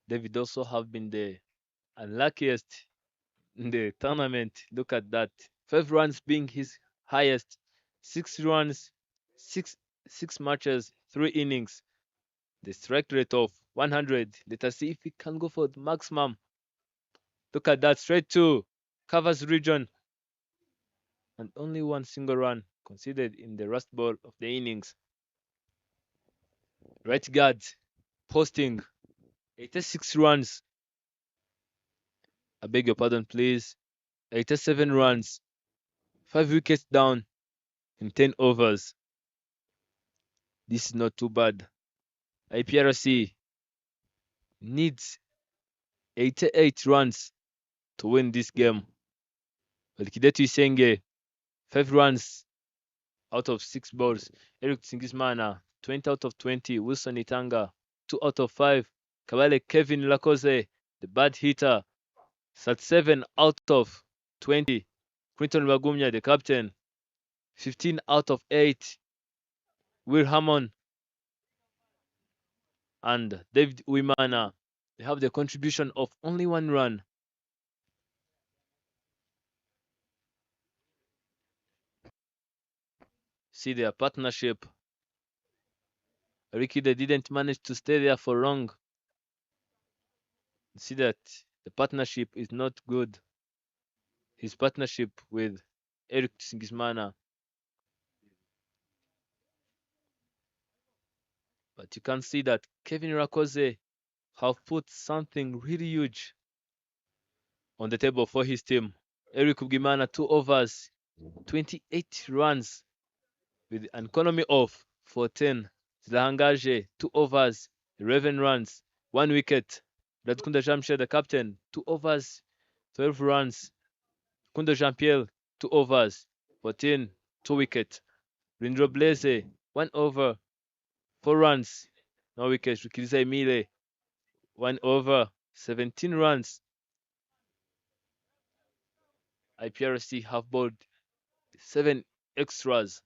David also have been the unluckiest in the tournament. Look at that. 5 runs being his highest. 6 runs, six matches, 3 innings. The strike rate of 100. Let us see if he can go for the maximum. Look at that, straight to covers region. And only one single run considered in the last ball of the innings. Right guard posting 86 runs. I beg your pardon, please. 87 runs. 5 wickets down in 10 overs. This is not too bad. Iprc needs 88 runs to win this game. Kidetu Isenge, 5 runs out of 6 balls. Eric Singismana, 20 out of 20. Wilson Itanga, 2 out of 5. Kabale Kevin Lakoze, the bad hitter, 37 out of 20. Quinton Bagumya, the captain, 15 out of 8. Will Hammond and David Uimana, they have the contribution of only 1 run. See their partnership. Ricky, they didn't manage to stay there for long. See that the partnership is not good. His partnership with Eric Singismana. But you can see that Kevin Rakoze have put something really huge on the table for his team. Eric Ugimana, 2 overs, 28 runs with an economy of 14. Zlahangaje, 2 overs, 11 runs, 1 wicket. Radkunda Jamshed, the captain, 2 overs, 12 runs. Kundo Jean-Pierre, 2 overs, 14, 2 wickets. Rindro Blaze, 1 over, 4 runs, no wickets. Rikiriza Emile, 1 over, 17 runs. Iprc have bowled 7 extras.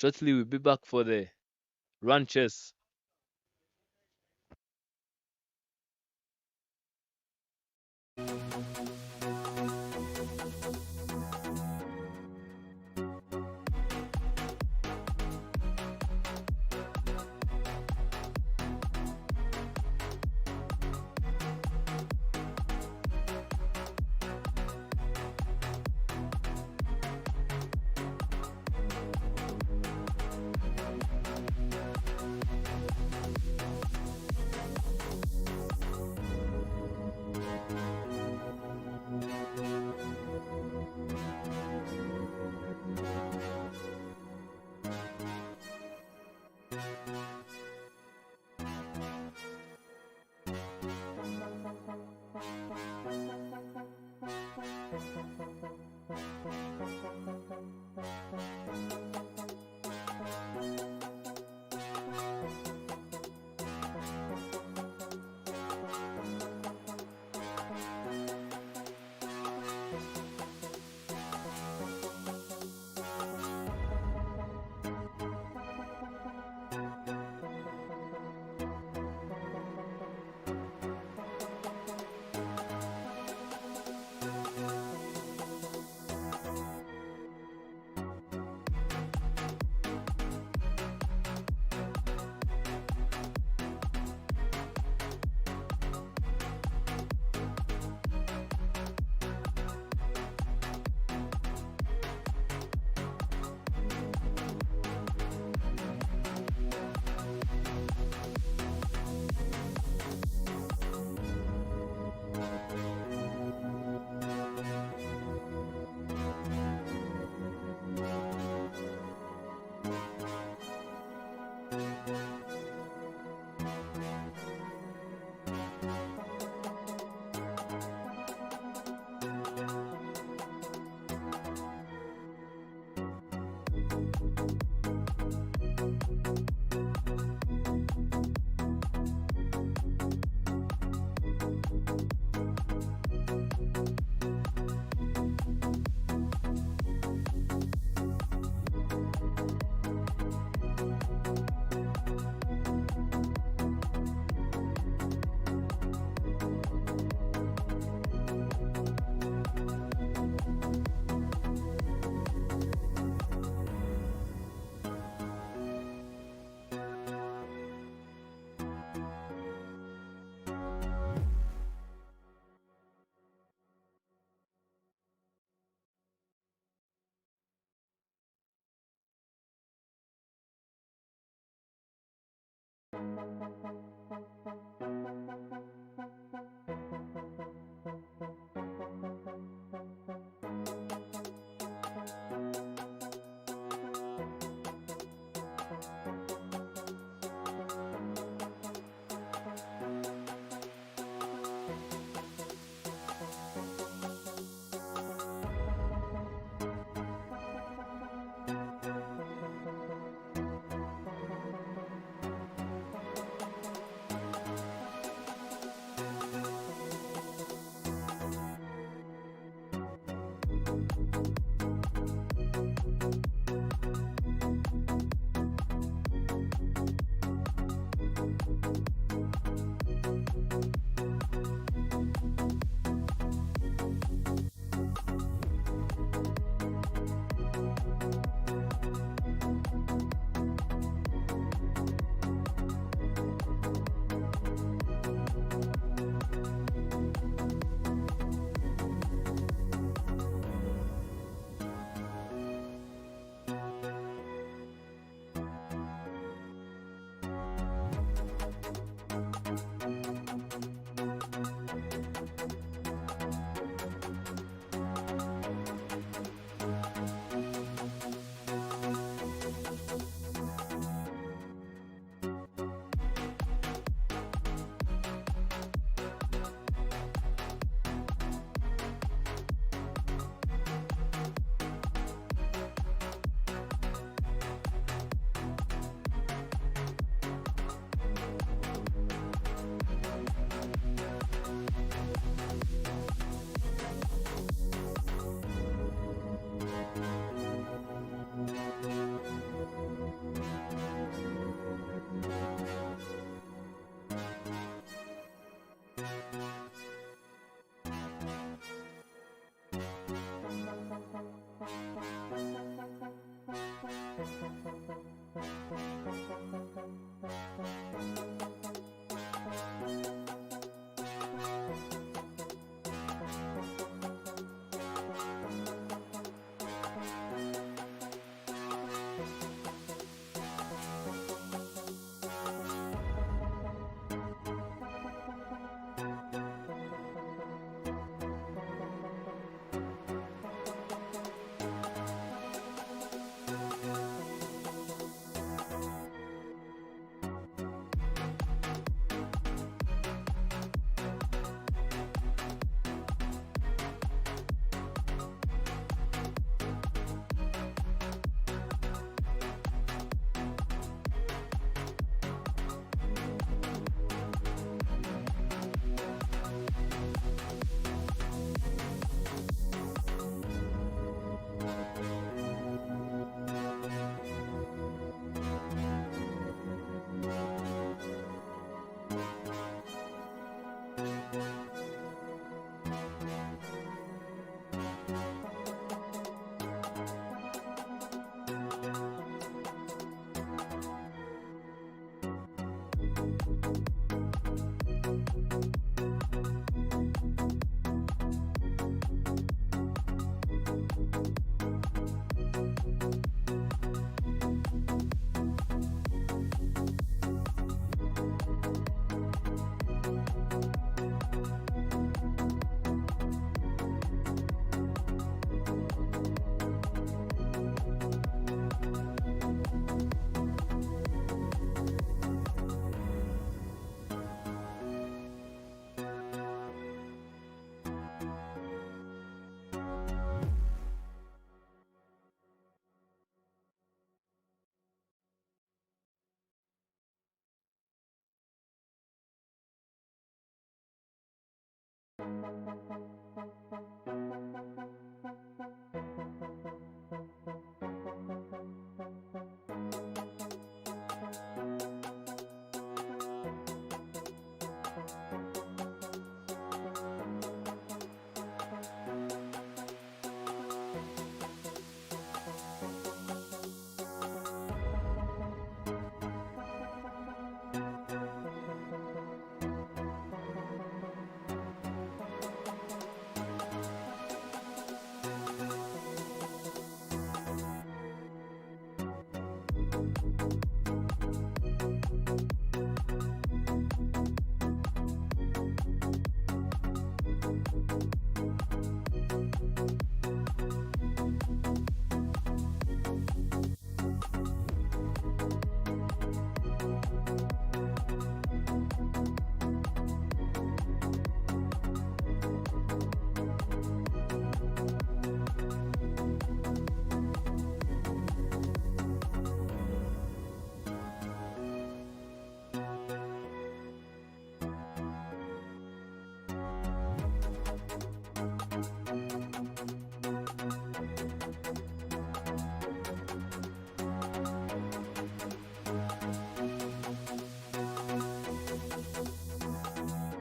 Shortly, we'll be back for the run chase.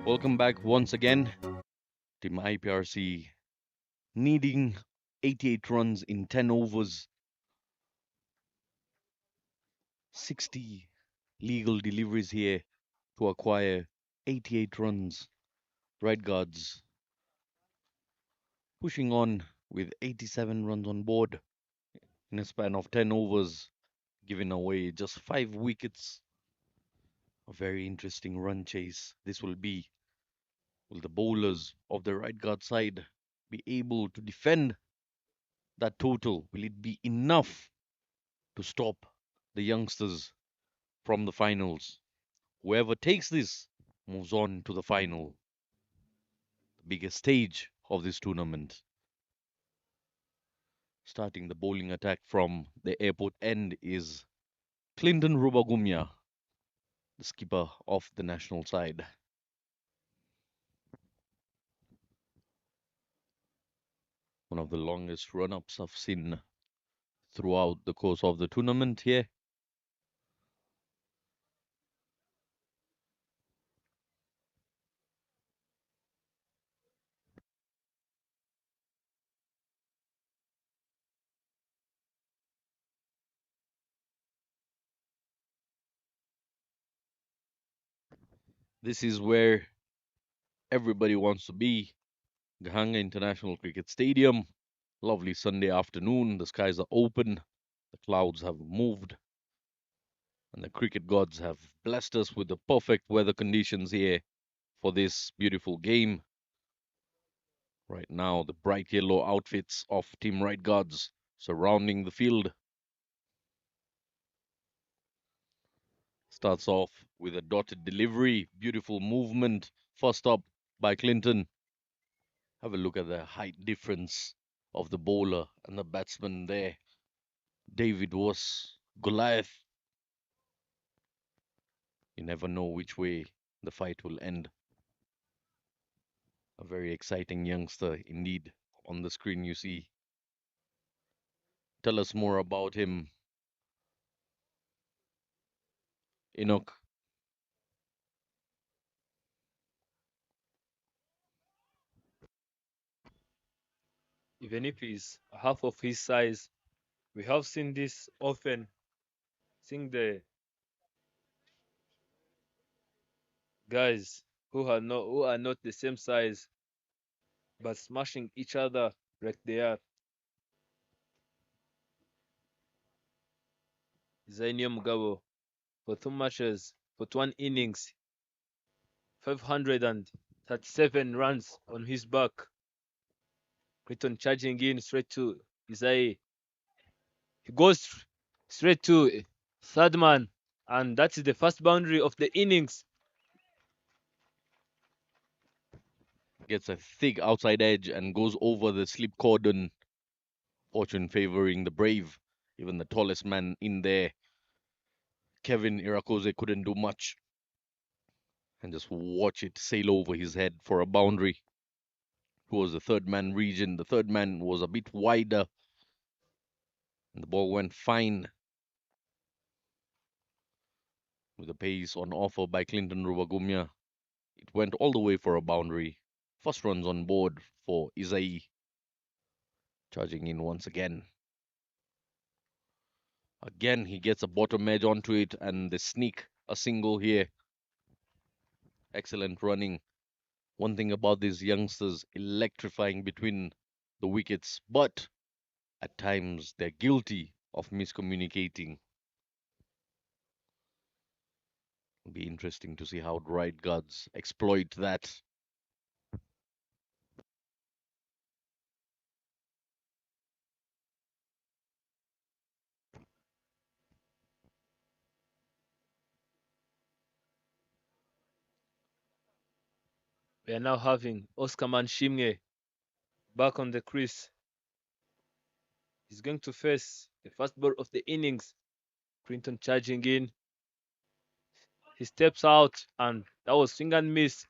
Welcome back once again. Team Iprc needing 88 runs in 10 overs, 60 legal deliveries here to acquire 88 runs. Right guards pushing on with 87 runs on board in a span of 10 overs, giving away just 5 wickets. A very interesting run chase this will be. Will the bowlers of the right guard side be able to defend that total? Will it be enough to stop the youngsters from the finals? Whoever takes this moves on to the final, the biggest stage of this tournament. Starting the bowling attack from the airport end is Clinton Rubagumya, the skipper of the national side. One of the longest run-ups I've seen throughout the course of the tournament here. This is where everybody wants to be. Gahanga International Cricket Stadium. Lovely Sunday afternoon. The skies are open. The clouds have moved. And the cricket gods have blessed us with the perfect weather conditions here for this beautiful game. Right now, the bright yellow outfits of Team Right Guards surrounding the field. Starts off with a dotted delivery. Beautiful movement. First up by Clinton. Have a look at the height difference of the bowler and the batsman there. David was Goliath. You never know which way the fight will end. A very exciting youngster indeed on the screen you see. Tell us more about him, Enoch. Even if he's half of his size, we have seen this often, seeing the guys who are not the same size but smashing each other like they are. Zainio Mugabo for 2 matches, for 1 innings, 537 runs on his back. Clinton charging in straight to Isai. He goes straight to third man, and that is the first boundary of the innings. Gets a thick outside edge and goes over the slip cordon. Fortune favoring the brave. Even the tallest man in there, Kevin Irakoze, couldn't do much. And just watch it sail over his head for a boundary. It was the third man region. The third man was a bit wider. And the ball went fine with the pace on offer by Clinton Rubagumya. It went all the way for a boundary. First runs on board for Isai. Charging in once again. Again, he gets a bottom edge onto it and they sneak a single here. Excellent running. One thing about these youngsters, electrifying between the wickets, but at times they're guilty of miscommunicating. It'll be interesting to see how right guards exploit that. We are now having Oscar Manshimge back on the crease. He's going to face the first ball of the innings. Clinton charging in. He steps out, and that was swing and miss.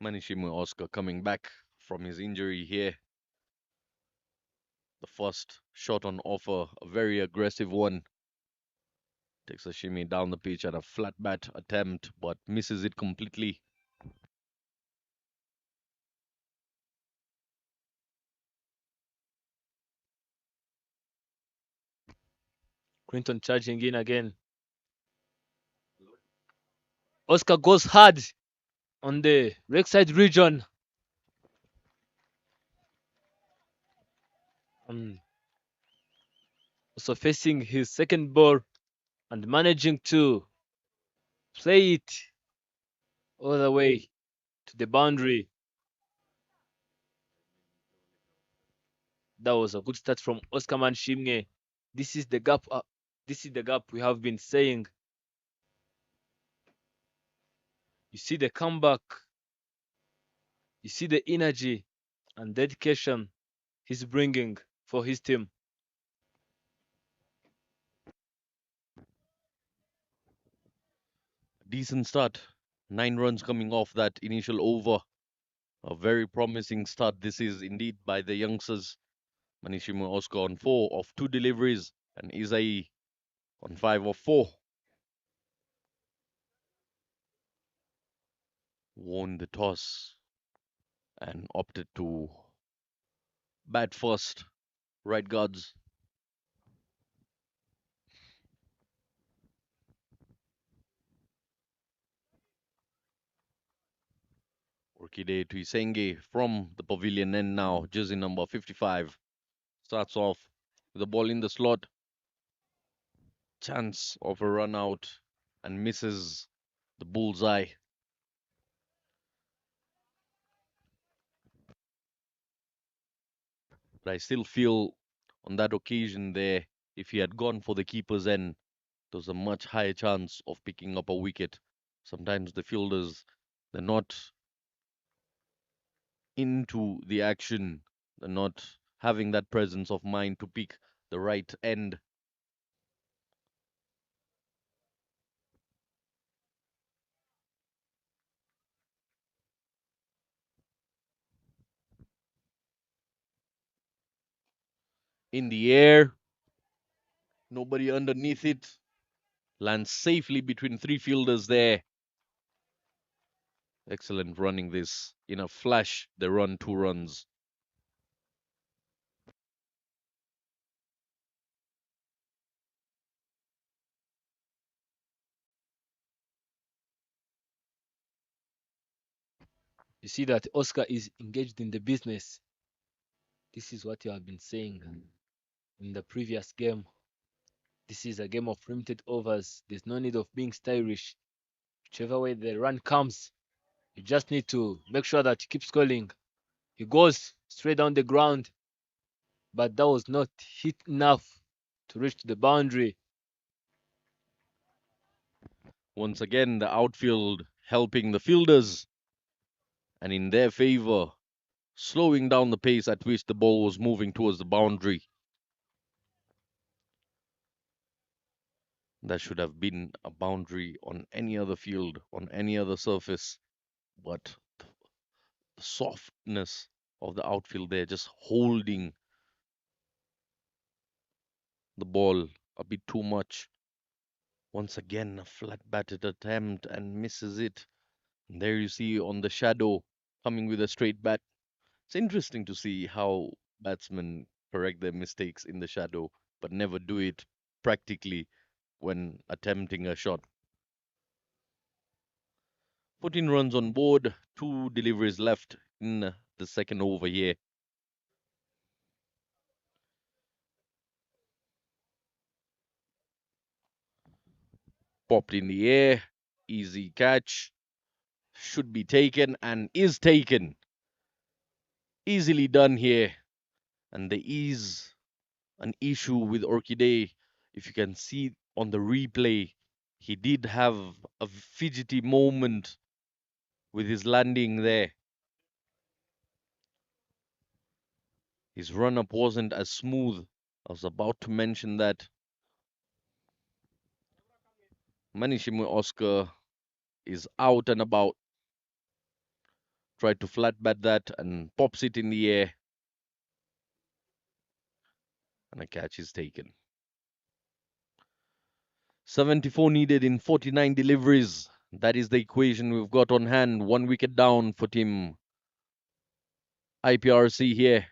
Manishima Oscar coming back from his injury here. The first shot on offer, a very aggressive one. Takes a shimmy down the pitch at a flat bat attempt, but misses it completely. Clinton charging in again. Oscar goes hard on the Lakeside region. Also facing his second ball and managing to play it all the way to the boundary. That was a good start from Oscar Manshimge. This is the gap. This is the gap we have been saying. You see the comeback. You see the energy and dedication he's bringing for his team. Decent start. 9 runs coming off that initial over. A very promising start this is indeed by the youngsters. Manishima Oscar on 4 of 2 deliveries and Isai on 5 of 4. Won the toss and opted to bat first. Right guards. Orchide Tuisenge from the pavilion end now, jersey number 55. Starts off with the ball in the slot. Chance of a run out and misses the bullseye. But I still feel on that occasion there, if he had gone for the keeper's end, there was a much higher chance of picking up a wicket. Sometimes the fielders, they're not into the action, they're not having that presence of mind to pick the right end. In the air, nobody underneath it. Lands safely between 3 fielders there. Excellent running this. In a flash, they run 2 runs. You see that Oscar is engaged in the business. This is what you have been saying in the previous game. This is a game of limited overs. There's no need of being stylish. Whichever way the run comes, you just need to make sure that you keep scoring. He goes straight down the ground, but that was not hit enough to reach the boundary. Once again, the outfield helping the fielders and in their favor, slowing down the pace at which the ball was moving towards the boundary. That should have been a boundary on any other field, on any other surface, but the softness of the outfield there, just holding the ball a bit too much. Once again, a flat batted attempt and misses it. And there you see on the shadow coming with a straight bat. It's interesting to see how batsmen correct their mistakes in the shadow, but never do it practically when attempting a shot. 14 runs on board, 2 deliveries left in the second over here. Popped in the air, easy catch, should be taken and is taken. Easily done here. And there is an issue with Orchide. If you can see on the replay, he did have a fidgety moment with his landing there. His run up wasn't as smooth. I was about to mention that. Manishima Oscar is out and about. Tried to flat bat that and pops it in the air. And a catch is taken. 74 needed in 49 deliveries. That is the equation we've got on hand. 1 wicket down for Team Iprc here.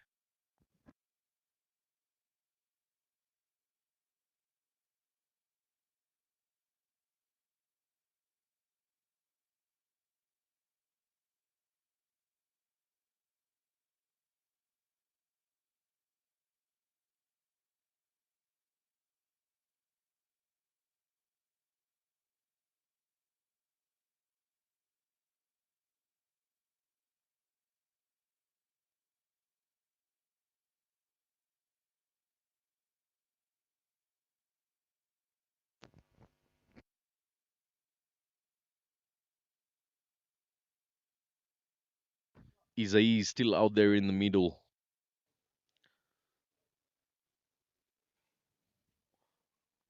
Isai is still out there in the middle.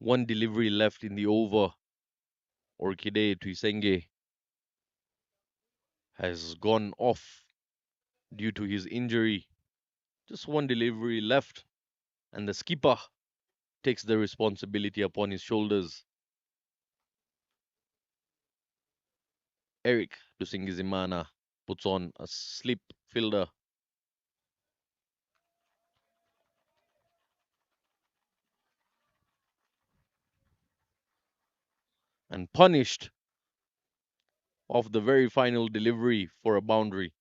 One delivery left in the over. Orchide Tuisenge has gone off due to his injury. Just one delivery left, and the skipper takes the responsibility upon his shoulders. Eric Dusingizimana puts on a slip fielder. And punished off the very final delivery for a boundary.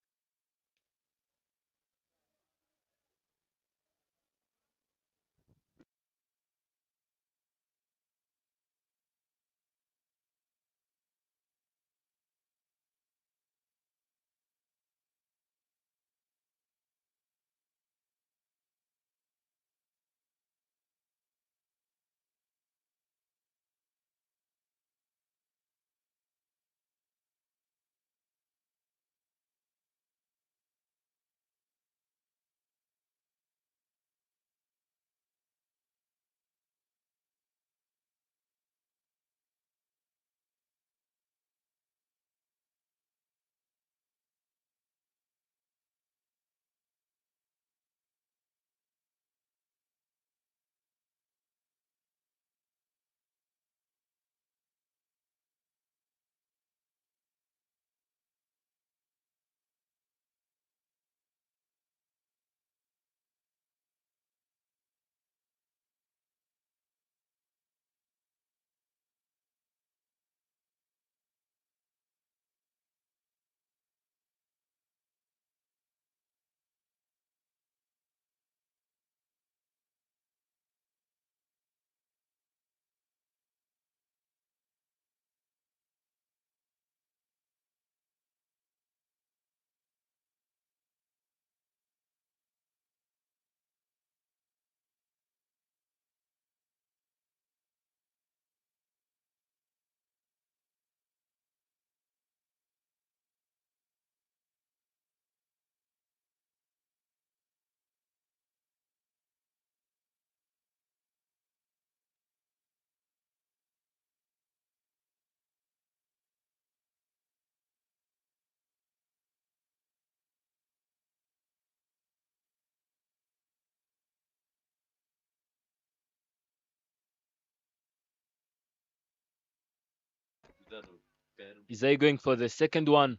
Isai going for the second one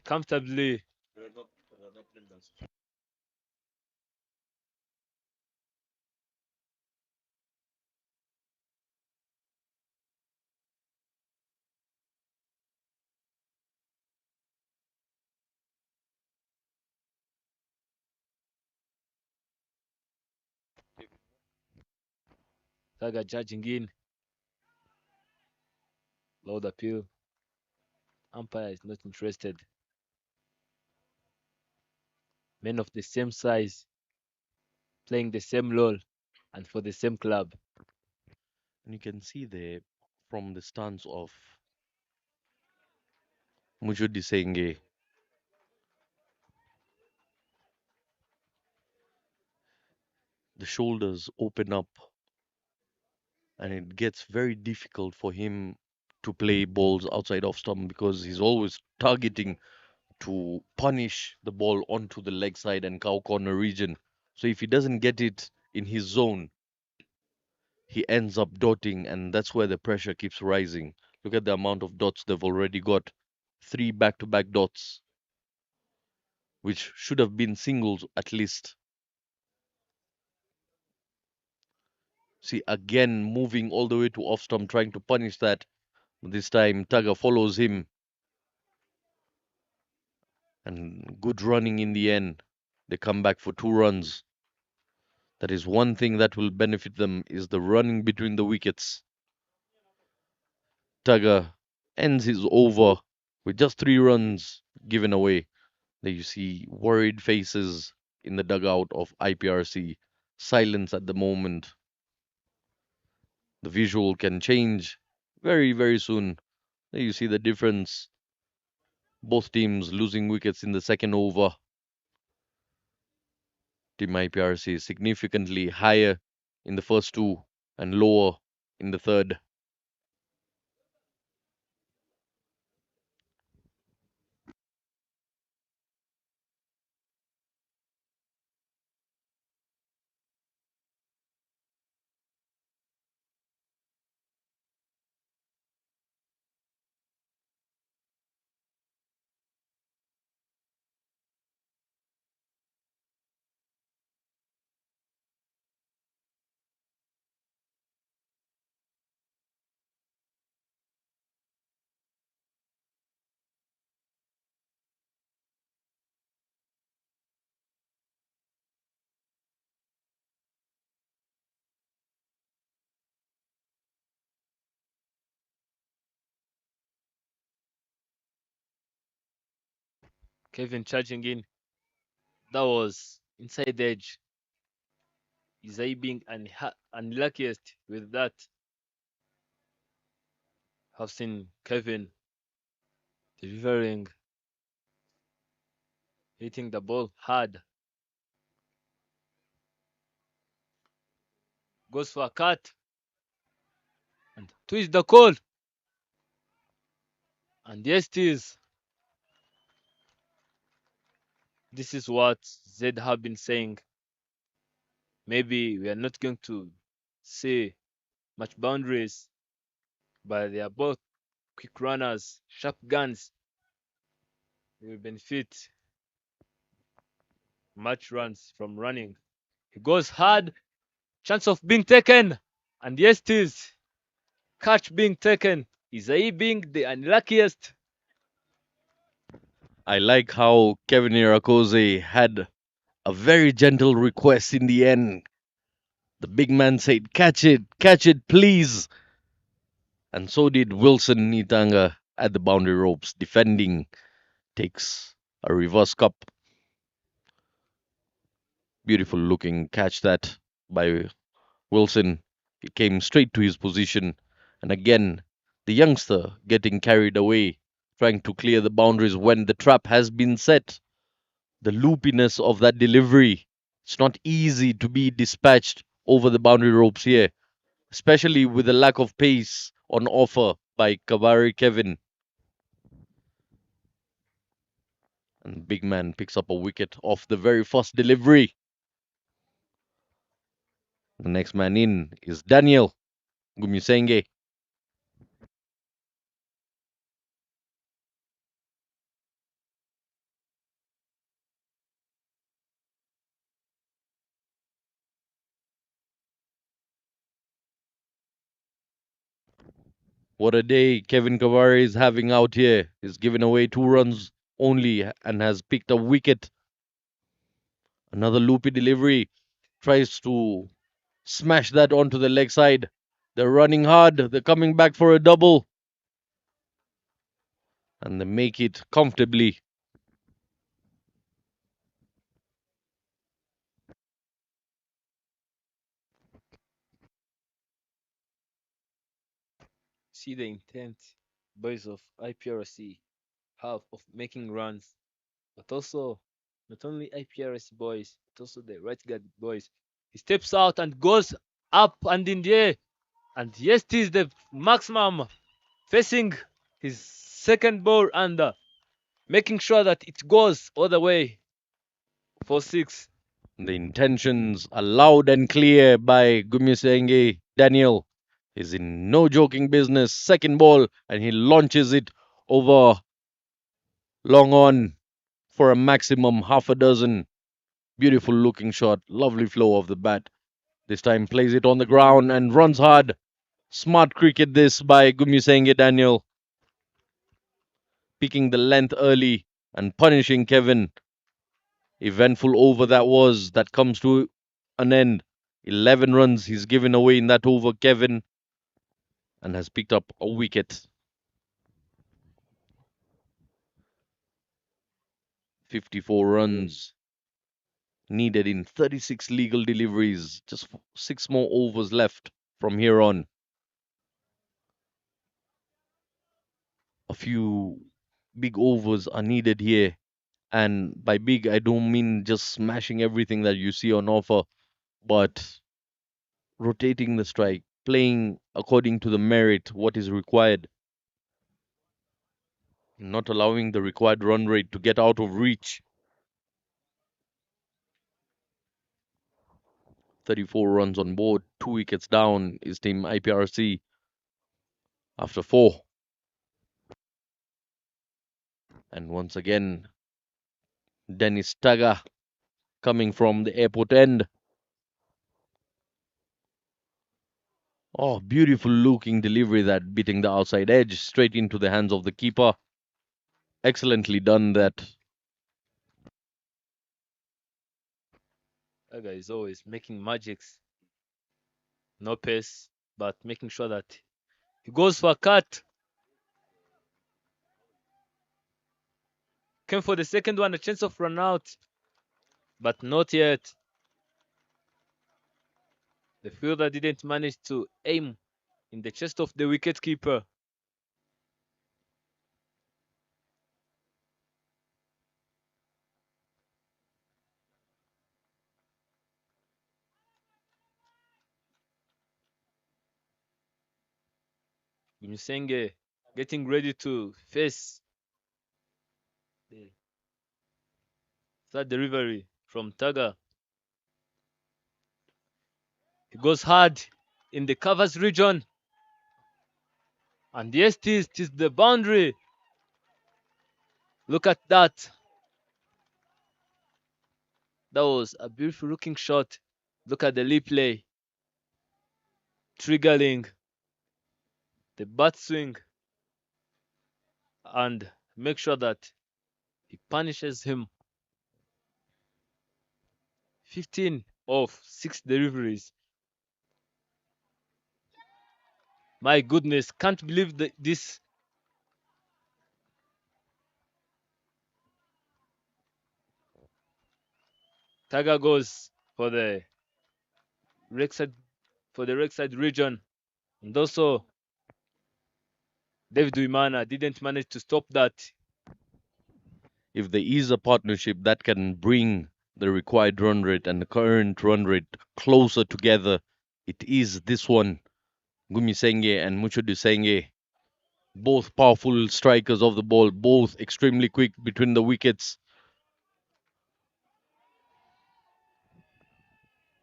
comfortably. Saga charging in. Loud appeal. Umpire is not interested. Men of the same size, playing the same role, and for the same club. And you can see there from the stance of Mujudi Senge, the shoulders open up and it gets very difficult for him to play balls outside off stump because he's always targeting to punish the ball onto the leg side and cow corner region. So if he doesn't get it in his zone, he ends up dotting, and that's where the pressure keeps rising. Look at the amount of dots they've already got. 3 back-to-back dots, which should have been singles at least. See, again, moving all the way to off stump, trying to punish that. This time, Taga follows him, and good running in the end. They come back for 2 runs. That is one thing that will benefit them, is the running between the wickets. Taga ends his over with just 3 runs given away. There you see worried faces in the dugout of IPRC. Silence at the moment. The visual can change very, very soon. There you see the difference. Both teams losing wickets in the second over. Team IPRC is significantly higher in the first 2 and lower in the third. Kevin charging in. That was inside edge. Isai being unluckiest with that. Have seen Kevin delivering, hitting the ball hard. Goes for a cut. And twist the call. And yes, it is. This is what Zed have been saying. Maybe we are not going to see much boundaries, but they are both quick runners, sharp guns. They will benefit much runs from running. He goes hard, chance of being taken. And yes, it is. Catch being taken. Isai being the unluckiest. I like how Kevin Irakose had a very gentle request in the end. The big man said, catch it, please. And so did Wilson Nitanga at the boundary ropes, defending, takes a reverse cup. Beautiful looking catch that by Wilson. It came straight to his position. And again, the youngster getting carried away, trying to clear the boundaries when the trap has been set. The loopiness of that delivery. It's not easy to be dispatched over the boundary ropes here, especially with the lack of pace on offer by Kabari Kevin. And big man picks up a wicket off the very first delivery. The next man in is Daniel Gumisenge. What a day Kevin Kabari is having out here. He's given away 2 runs only and has picked a wicket. Another loopy delivery. Tries to smash that onto the leg side. They're running hard. They're coming back for a double. And they make it comfortably. See the intent boys of IPRC have of making runs, but also not only IPRC boys, but also the right guard boys. He steps out and goes up and in the air. And yes, it is the maximum facing his second ball and making sure that it goes all the way for 6. The intentions are loud and clear by Gumisenge Daniel is in no joking business. Second ball, and he launches it over long on for a maximum half a dozen. Beautiful looking shot, lovely flow of the bat. This time plays it on the ground and runs hard. Smart cricket this by Gumisenge Daniel, picking the length early and punishing Kevin. Eventful over that was, that comes to an end. 11 runs he's given away in that over, Kevin, and has picked up a wicket. 54 runs needed in 36 legal deliveries. Just 6 more overs left from here on. A few big overs are needed here. And by big, I don't mean just smashing everything that you see on offer, but rotating the strike, playing according to the merit, what is required, not allowing the required run rate to get out of reach. 34 runs on board, 2 wickets down is team Iprc after 4. And once again, Dennis Taga coming from the airport end. Oh, beautiful looking delivery, that beating the outside edge straight into the hands of the keeper. Excellently done that. That guy is always making magics. No pace, but making sure that he goes for a cut. Came for the second one, a chance of run out, but not yet. The fielder didn't manage to aim in the chest of the wicketkeeper. Gumisenge getting ready to face the third delivery from Taga. He goes hard in the covers region. And yes, tis the boundary. Look at that. That was a beautiful looking shot. Look at the replay. Triggering the bat swing. And make sure that he punishes him. 15 of 6 deliveries. My goodness, can't believe this. Taga goes for the Rexide region. And also David Wimana didn't manage to stop that. If there is a partnership that can bring the required run rate and the current run rate closer together, it is this one. Gumisenge and Muchodusenge, both powerful strikers of the ball, both extremely quick between the wickets.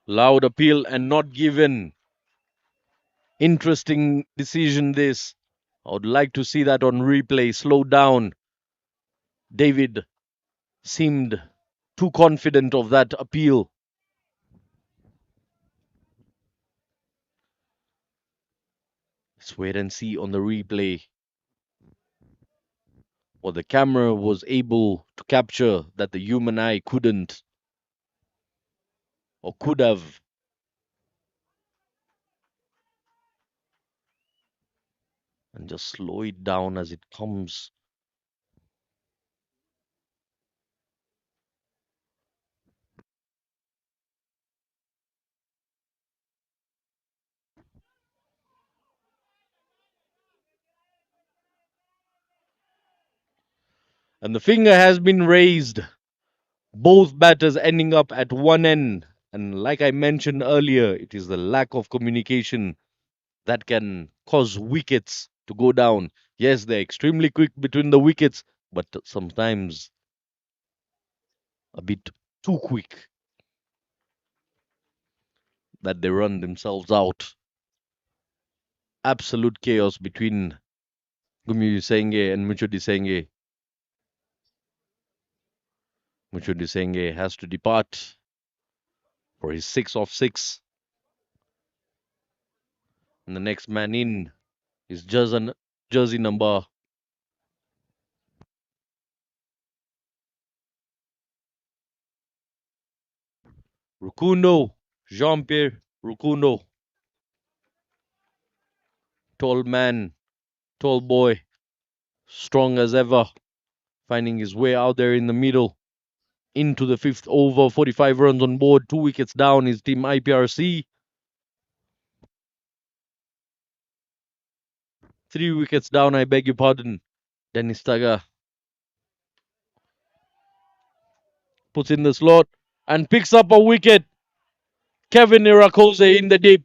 Loud appeal and not given. Interesting decision this. I would like to see that on replay. Slow down. David seemed too confident of that appeal. Let's wait and see on the replay. What the camera was able to capture that the human eye couldn't or could have. And just slow it down as it comes. And the finger has been raised. Both batters ending up at one end. And like I mentioned earlier, it is the lack of communication that can cause wickets to go down. Yes, they're extremely quick between the wickets, but sometimes a bit too quick that they run themselves out. absolute chaos between Gumi Senge and Mucho Disenge. Mucho Disenge has to depart for his 6 of 6. And the next man in is jersey number Rukundo, Jean-Pierre Rukundo. Tall man, tall boy, strong as ever, finding his way out there in the middle. Into the 5th over, 45 runs on board, 2 wickets down is team Iprc. 3 wickets down, I beg your pardon. Dennis Taga puts in the slot and picks up a wicket. Kevin Irakose in the deep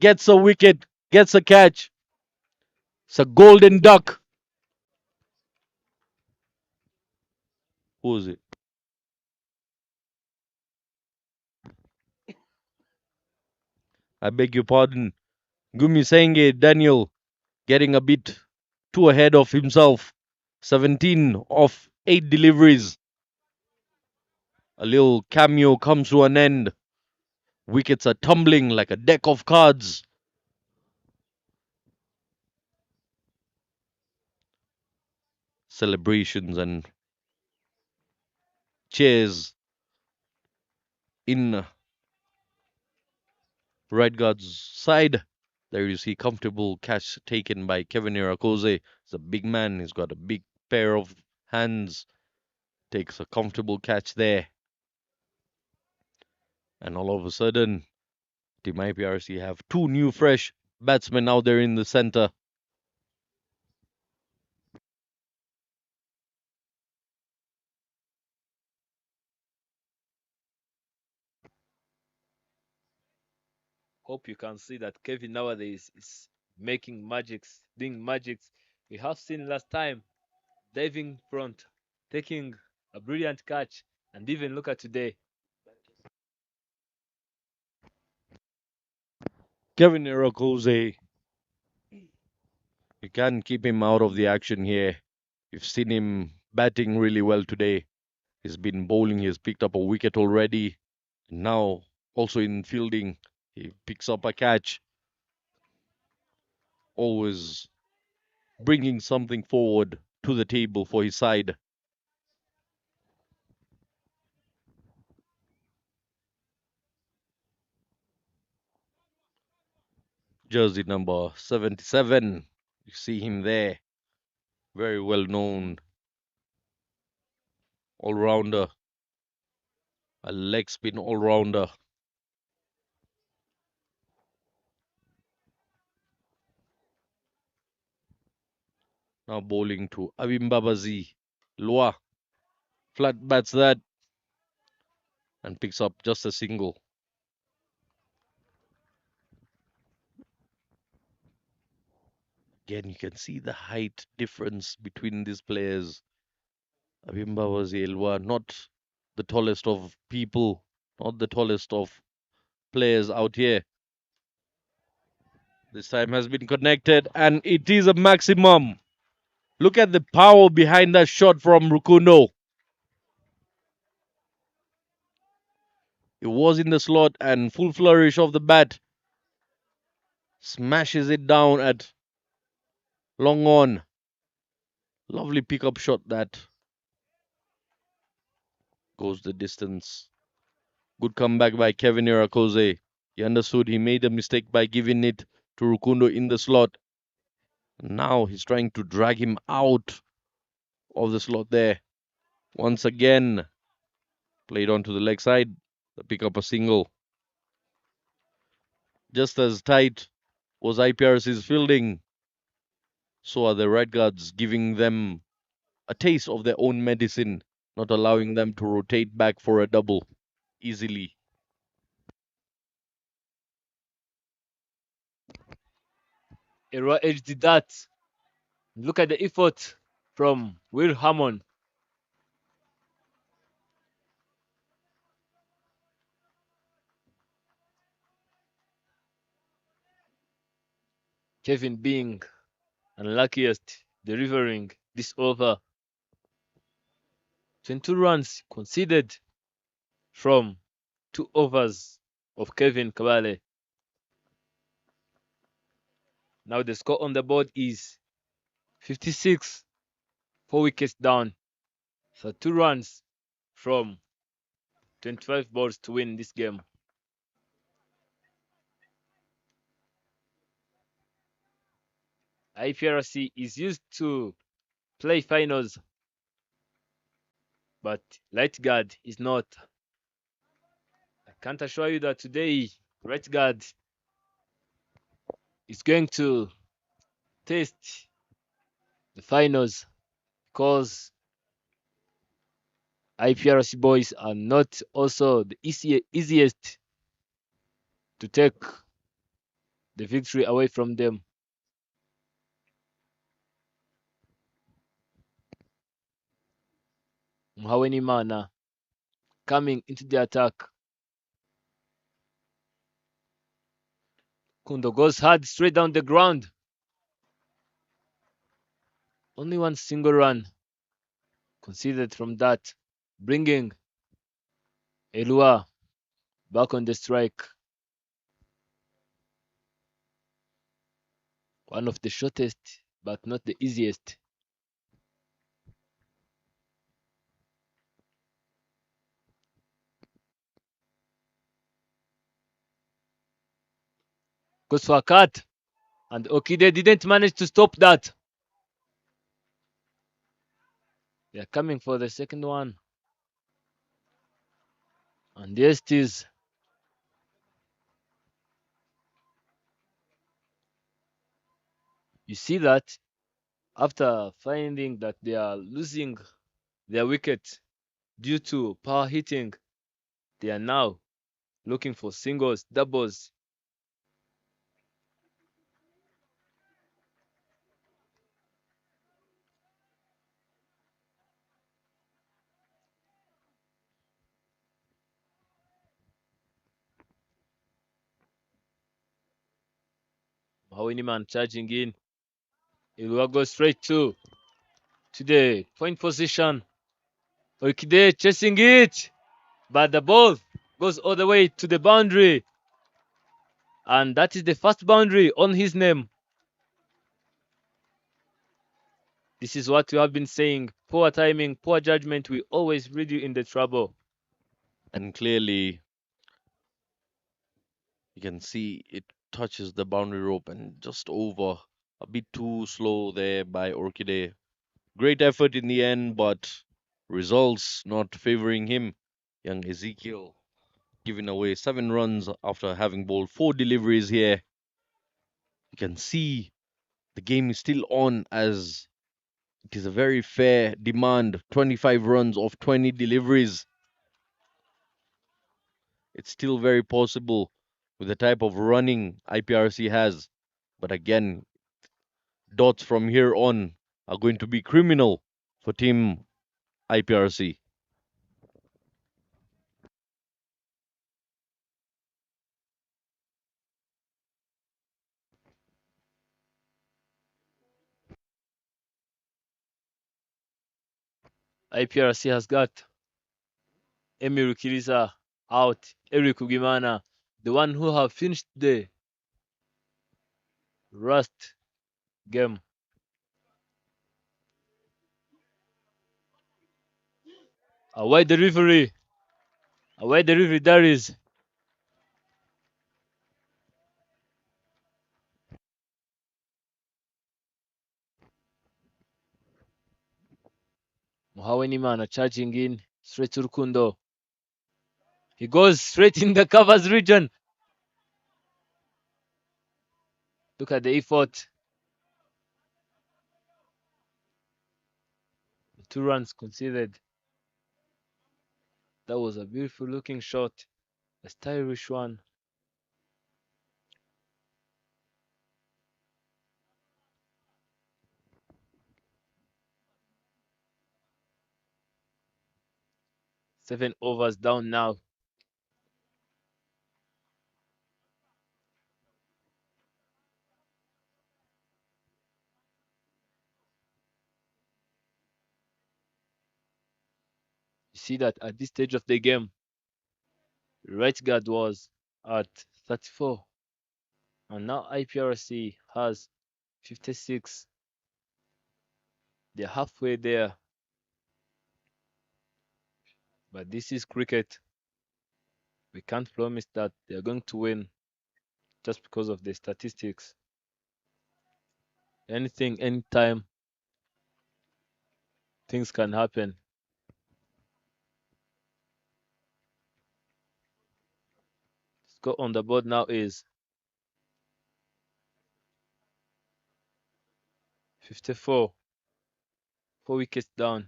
gets a wicket, gets a catch. It's a golden duck. Who is it? I beg your pardon. Gumi Senge Daniel getting a bit too ahead of himself. 17 of 8 deliveries. A little cameo comes to an end. Wickets are tumbling like a deck of cards. Celebrations and cheers in right guard's side. There you see comfortable catch taken by Kevin Irakose. He's a big man. He's got a big pair of hands. Takes a comfortable catch there. And all of a sudden, Team IPRC have 2 new fresh batsmen out there in the center. Hope you can see that Kevin nowadays is making magics, doing magics. We have seen last time diving front, taking a brilliant catch, and even look at today. Kevin Irakose, you can't keep him out of the action here. You've seen him batting really well today. He's been bowling, he's picked up a wicket already. Now, also in fielding, he picks up a catch. Always bringing something forward to the table for his side. Jersey number 77. You see him there. Very well known all rounder. A leg spin all rounder. Now bowling to Avim Babazi. Lua flat bats that and picks up just a single. Again, you can see the height difference between these players. Avim Babazi Lua, not the tallest of people, not the tallest of players out here. This time has been connected and it is a maximum. Look at the power behind that shot from Rukundo. It was in the slot and full flourish of the bat. Smashes it down at long on. Lovely pickup shot that goes the distance. Good comeback by Kevin Irakose. He understood he made a mistake by giving it to Rukundo in the slot. Now he's trying to drag him out of the slot there. Once again, played onto the leg side to pick up a single. Just as tight was IPRC's fielding, so are the Red Guards, giving them a taste of their own medicine, not allowing them to rotate back for a double easily. Era Edge did that. Look at the effort from Will Hammond. Kevin being unluckiest, delivering this over. 22 runs conceded from 2 overs of Kevin Kabale. Now the score on the board is 56, 4 wickets down. So 2 runs from 25 balls to win this game. Iprc is used to play finals, but Light Guard is not. I can't assure you that today Right Guard is going to taste the finals because Iprc boys are not also the easiest to take the victory away from them. Mhaweni Mana coming into the attack. Kundo goes hard straight down the ground. Only one single run conceded from that, bringing Elua back on the strike. One of the shortest, but not the easiest. Goes for a cut, and Okide didn't manage to stop that. They're coming for the second one. And yes, it is. You see that after finding that they are losing their wicket due to power hitting, they are now looking for singles, doubles. Hawiniman charging in. Ilua goes straight to the point position. Okide chasing it, but the ball goes all the way to the boundary. And that is the first boundary on his name. This is what we have been saying. Poor timing, poor judgment will always lead you in the trouble. And clearly, you can see it touches the boundary rope and just over. A bit too slow there by Orchide. Great effort in the end, but results not favoring him. Young Ezekiel giving away 7 runs after having bowled 4 deliveries here. You can see the game is still on as it is a very fair demand. 25 runs of 20 deliveries. It's still very possible with the type of running IPRC has. But again, dots from here on are going to be criminal for Team IPRC. IPRC has got Emiru Kirisa out, Eric Ugimana, the one who have finished the Rust game. Away the referee. Away the referee, there is. Muhaweni Mana charging in straight to Rukundo. He goes straight in the covers region. Look at the effort. 2 runs conceded. That was a beautiful looking shot. A stylish one. Seven overs down now. see that at this stage of the game, right guard was at 34, and now Iprc has 56. They're halfway there, but this is cricket. We can't promise that they're going to win just because of the statistics. Anything, anytime, things can happen. Score on the board now is 54, 4 wickets down.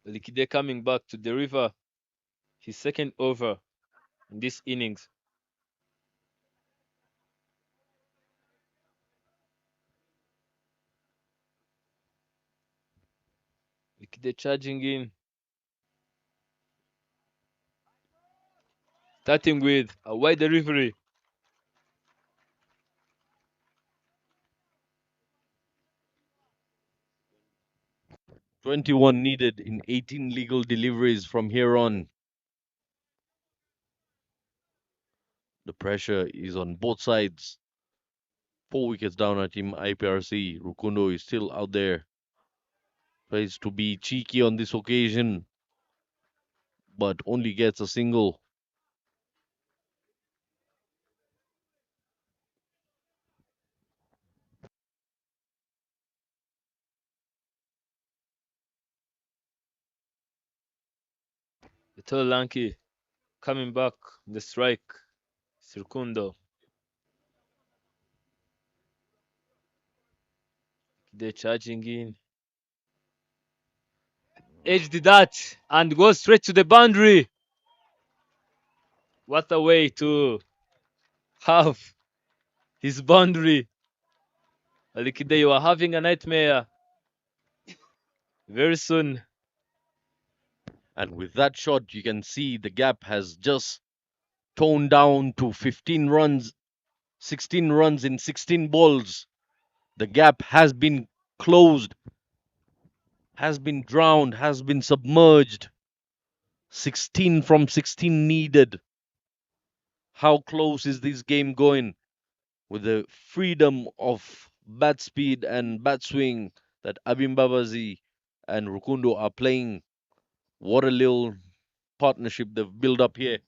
Likide coming back to deliver his second over in this innings. Likide charging in, starting with a wide delivery. 21 needed in 18 legal deliveries from here on. The pressure is on both sides. 4 wickets down at Team IPRC. Rukundo is still out there. Tries to be cheeky on this occasion, but only gets a single. The tall Lanky coming back on the strike. Sirkundo. They're charging in. Edged that and goes straight to the boundary. What a way to have his boundary. Alikide, you are having a nightmare. Very soon, And with that shot, you can see the gap has just toned down to 15 runs, 16 runs in 16 balls. The gap has been closed, has been drowned, has been submerged. 16 from 16 needed. How close is this game going? With the freedom of bat speed and bat swing that Abim Babazi and Rukundo are playing. What a little partnership they've built up here.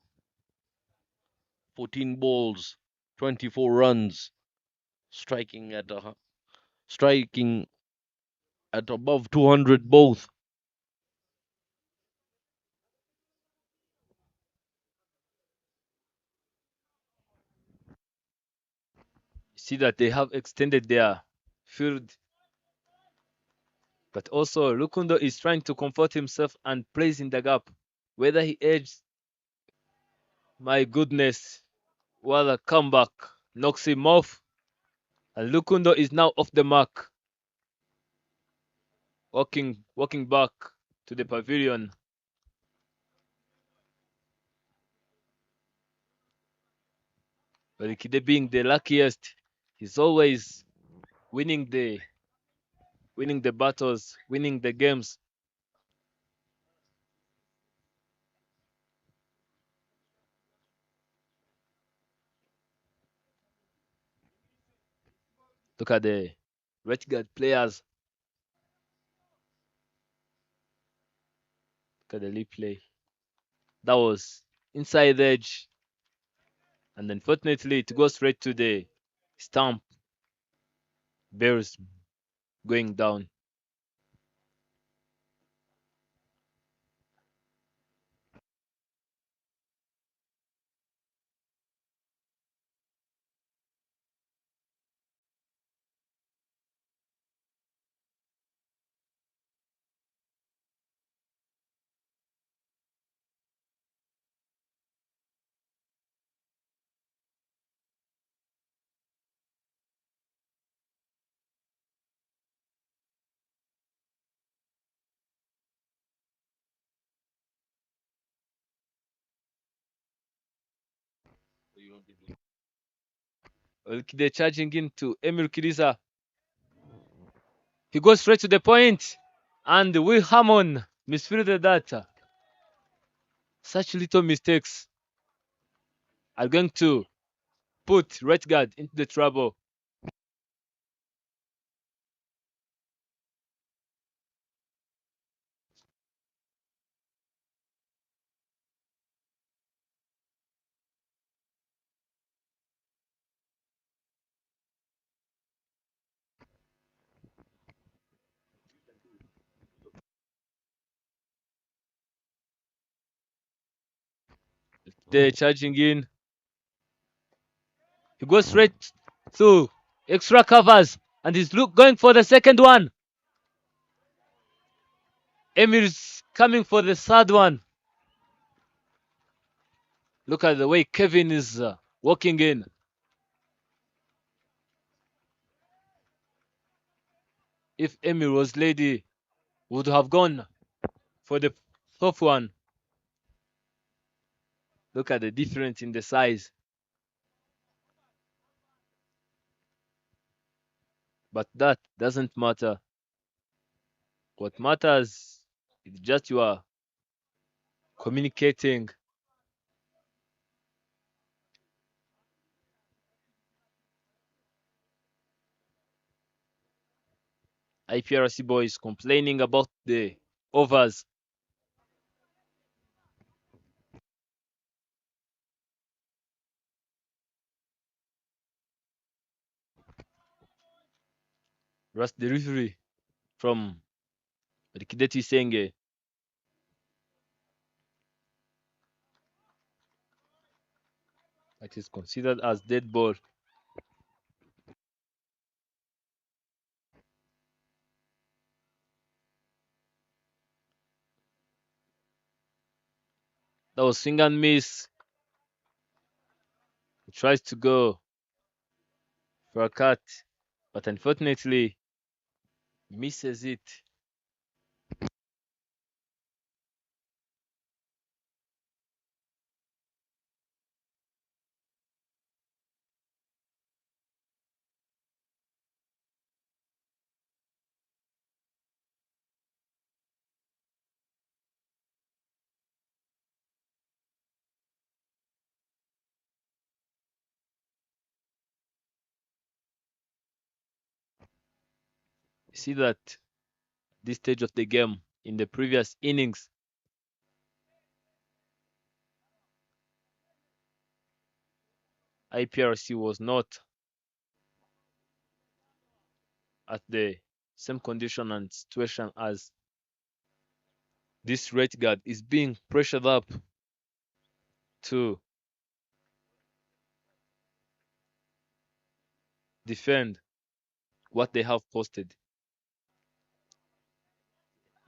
14 balls, 24 runs, striking at above 200 both. you see that they have extended their field. But also, Rukundo is trying to comfort himself and plays in the gap. Whether he edges, my goodness, what a comeback. Knocks him off. And Rukundo is now off the mark. Walking back to the pavilion. But Ikide being the luckiest, he's always winning the battles, winning the games. Look at the right guard players. Look at the lead play. That was inside edge. And unfortunately, it goes straight to the stump. Bears going down. Olkide charging into Emir Kiriza. He goes straight to the point, and Will Hammond misfielded that. Such little mistakes are going to put right guard into the trouble. They're charging in. He goes straight through extra covers, and he's going for the second one. Emir's coming for the third one. Look at the way Kevin is walking in. If Emir was lady, would have gone for the fourth one. Look at the difference in the size. But that doesn't matter. What matters is just you are communicating. IPRC boys complaining about the overs. That's the referee from Rikideti Senge. That is considered as dead ball. That was swing and miss. He tries to go for a cut, but unfortunately misses it. You see that this stage of the game in the previous innings, IPRC was not at the same condition and situation as this right guard is being pressured up to defend what they have posted.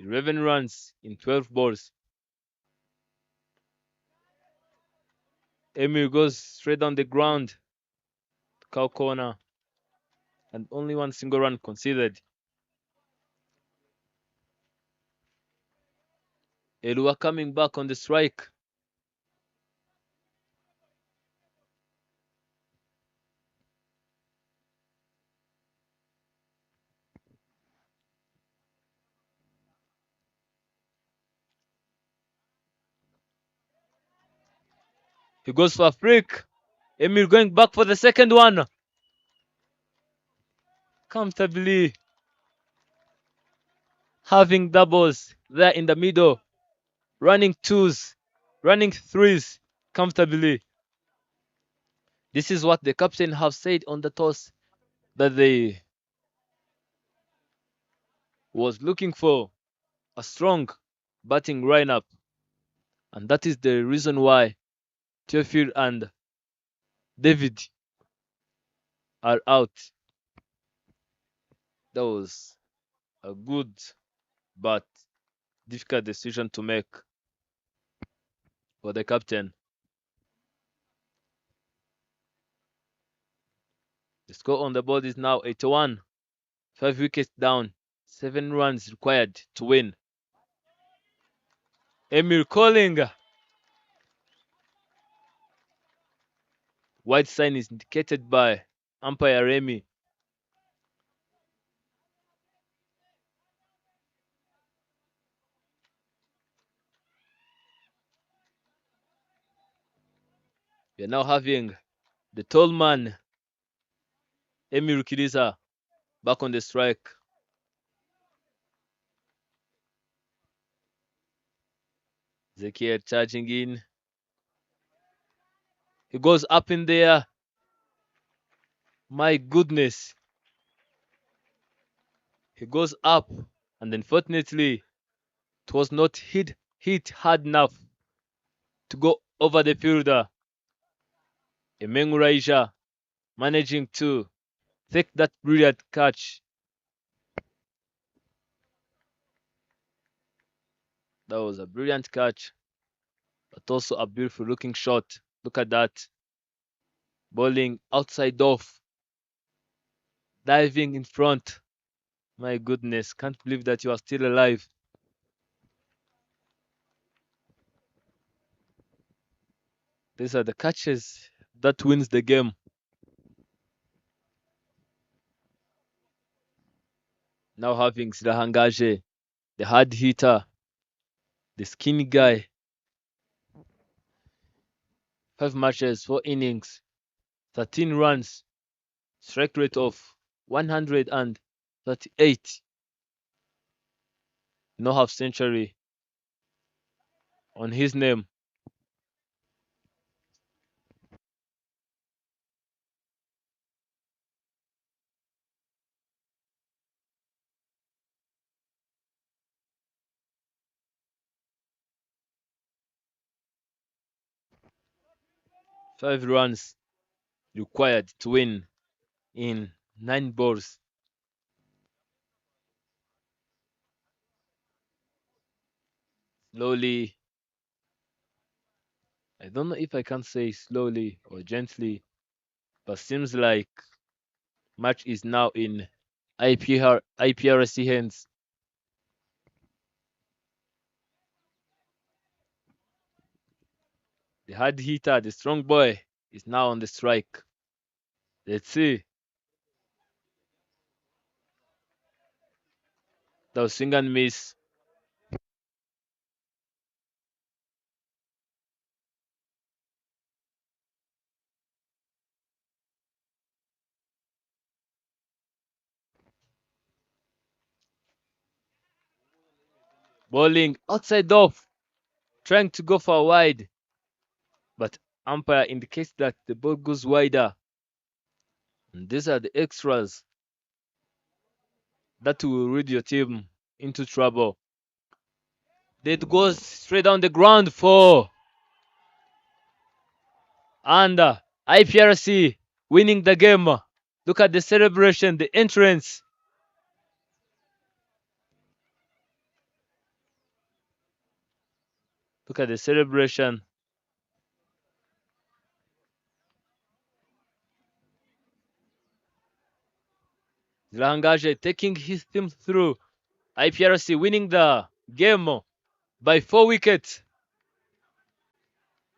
11 runs in 12 balls. Emil goes straight on the ground, cow corner, and only one single run conceded. Elua coming back on the strike. He goes for a freak. Emil going back for the second one. Comfortably having doubles there in the middle. Running twos, running threes comfortably. This is what the captain have said on the toss, that they was looking for a strong batting lineup, and that is the reason why Theophile and David are out. That was a good but difficult decision to make for the captain. The score on the board is now 81. 5 wickets down. 7 runs required to win. Emil calling. White sign is indicated by umpire Remy. We are now having the tall man, Emi Rukiriza, back on the strike. Zekiel charging in. He goes up in there. My goodness. He goes up, and unfortunately, it was not hit hard enough to go over the fielder. Emenguraisha managing to take that brilliant catch. That was a brilliant catch, but also a beautiful looking shot. Look at that. Bowling outside off, diving in front. My goodness, can't believe that you are still alive. These are the catches that wins the game. Now having Sirahangaje, the hard hitter, the skinny guy. 5 matches, 4 innings, 13 runs, strike rate of 138. No half century on his name. Five runs required to win in 9 balls. Slowly, I don't know if I can say slowly or gently, but seems like match is now in IPRC hands. The hard hitter, the strong boy, is now on the strike. Let's see. That was swing and miss. Bowling outside off, trying to go for a wide, but umpire indicates that the ball goes wider. And these are the extras that will lead your team into trouble. It goes straight down the ground for and IPRC winning the game. Look at the celebration, the entrance. Look at the celebration. Zilangaje taking his team through. IPRC winning the game by 4 wickets.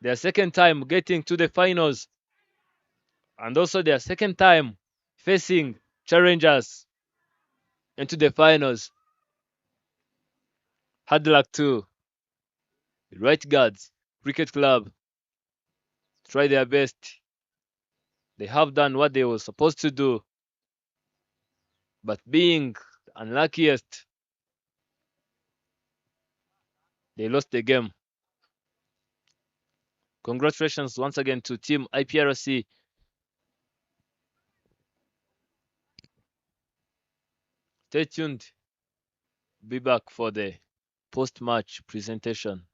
Their second time getting to the finals. And also their second time facing challengers into the finals. Hard luck to the Right Guards Cricket Club. Try their best. They have done what they were supposed to do. But being the unluckiest, they lost the game. Congratulations once again to Team IPRC. Stay tuned. Be back for the post-match presentation.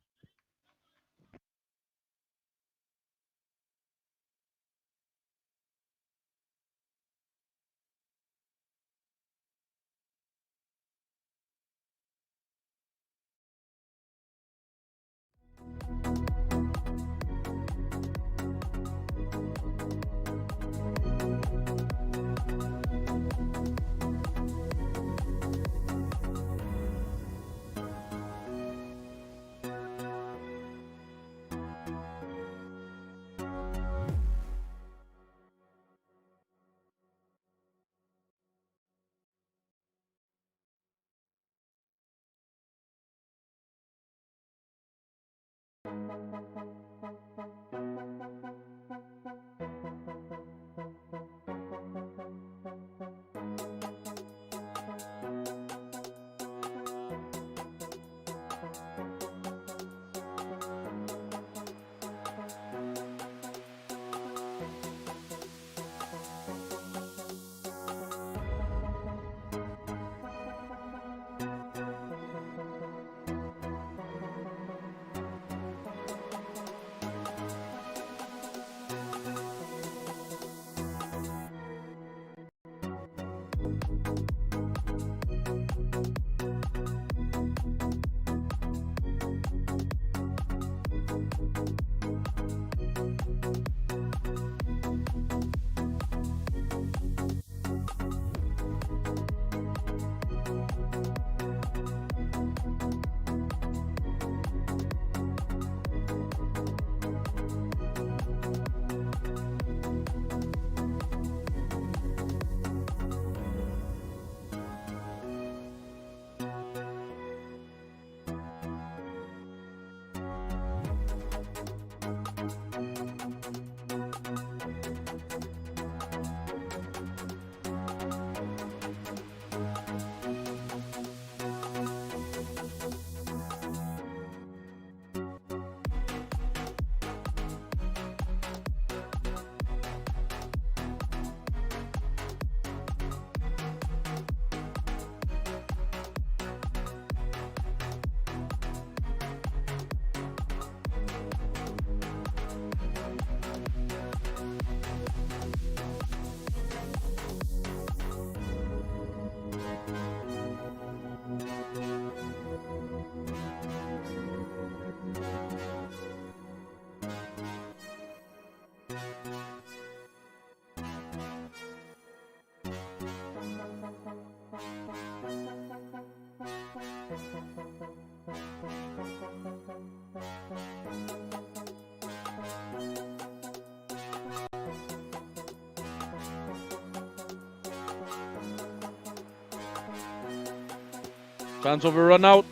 Chance of a run out.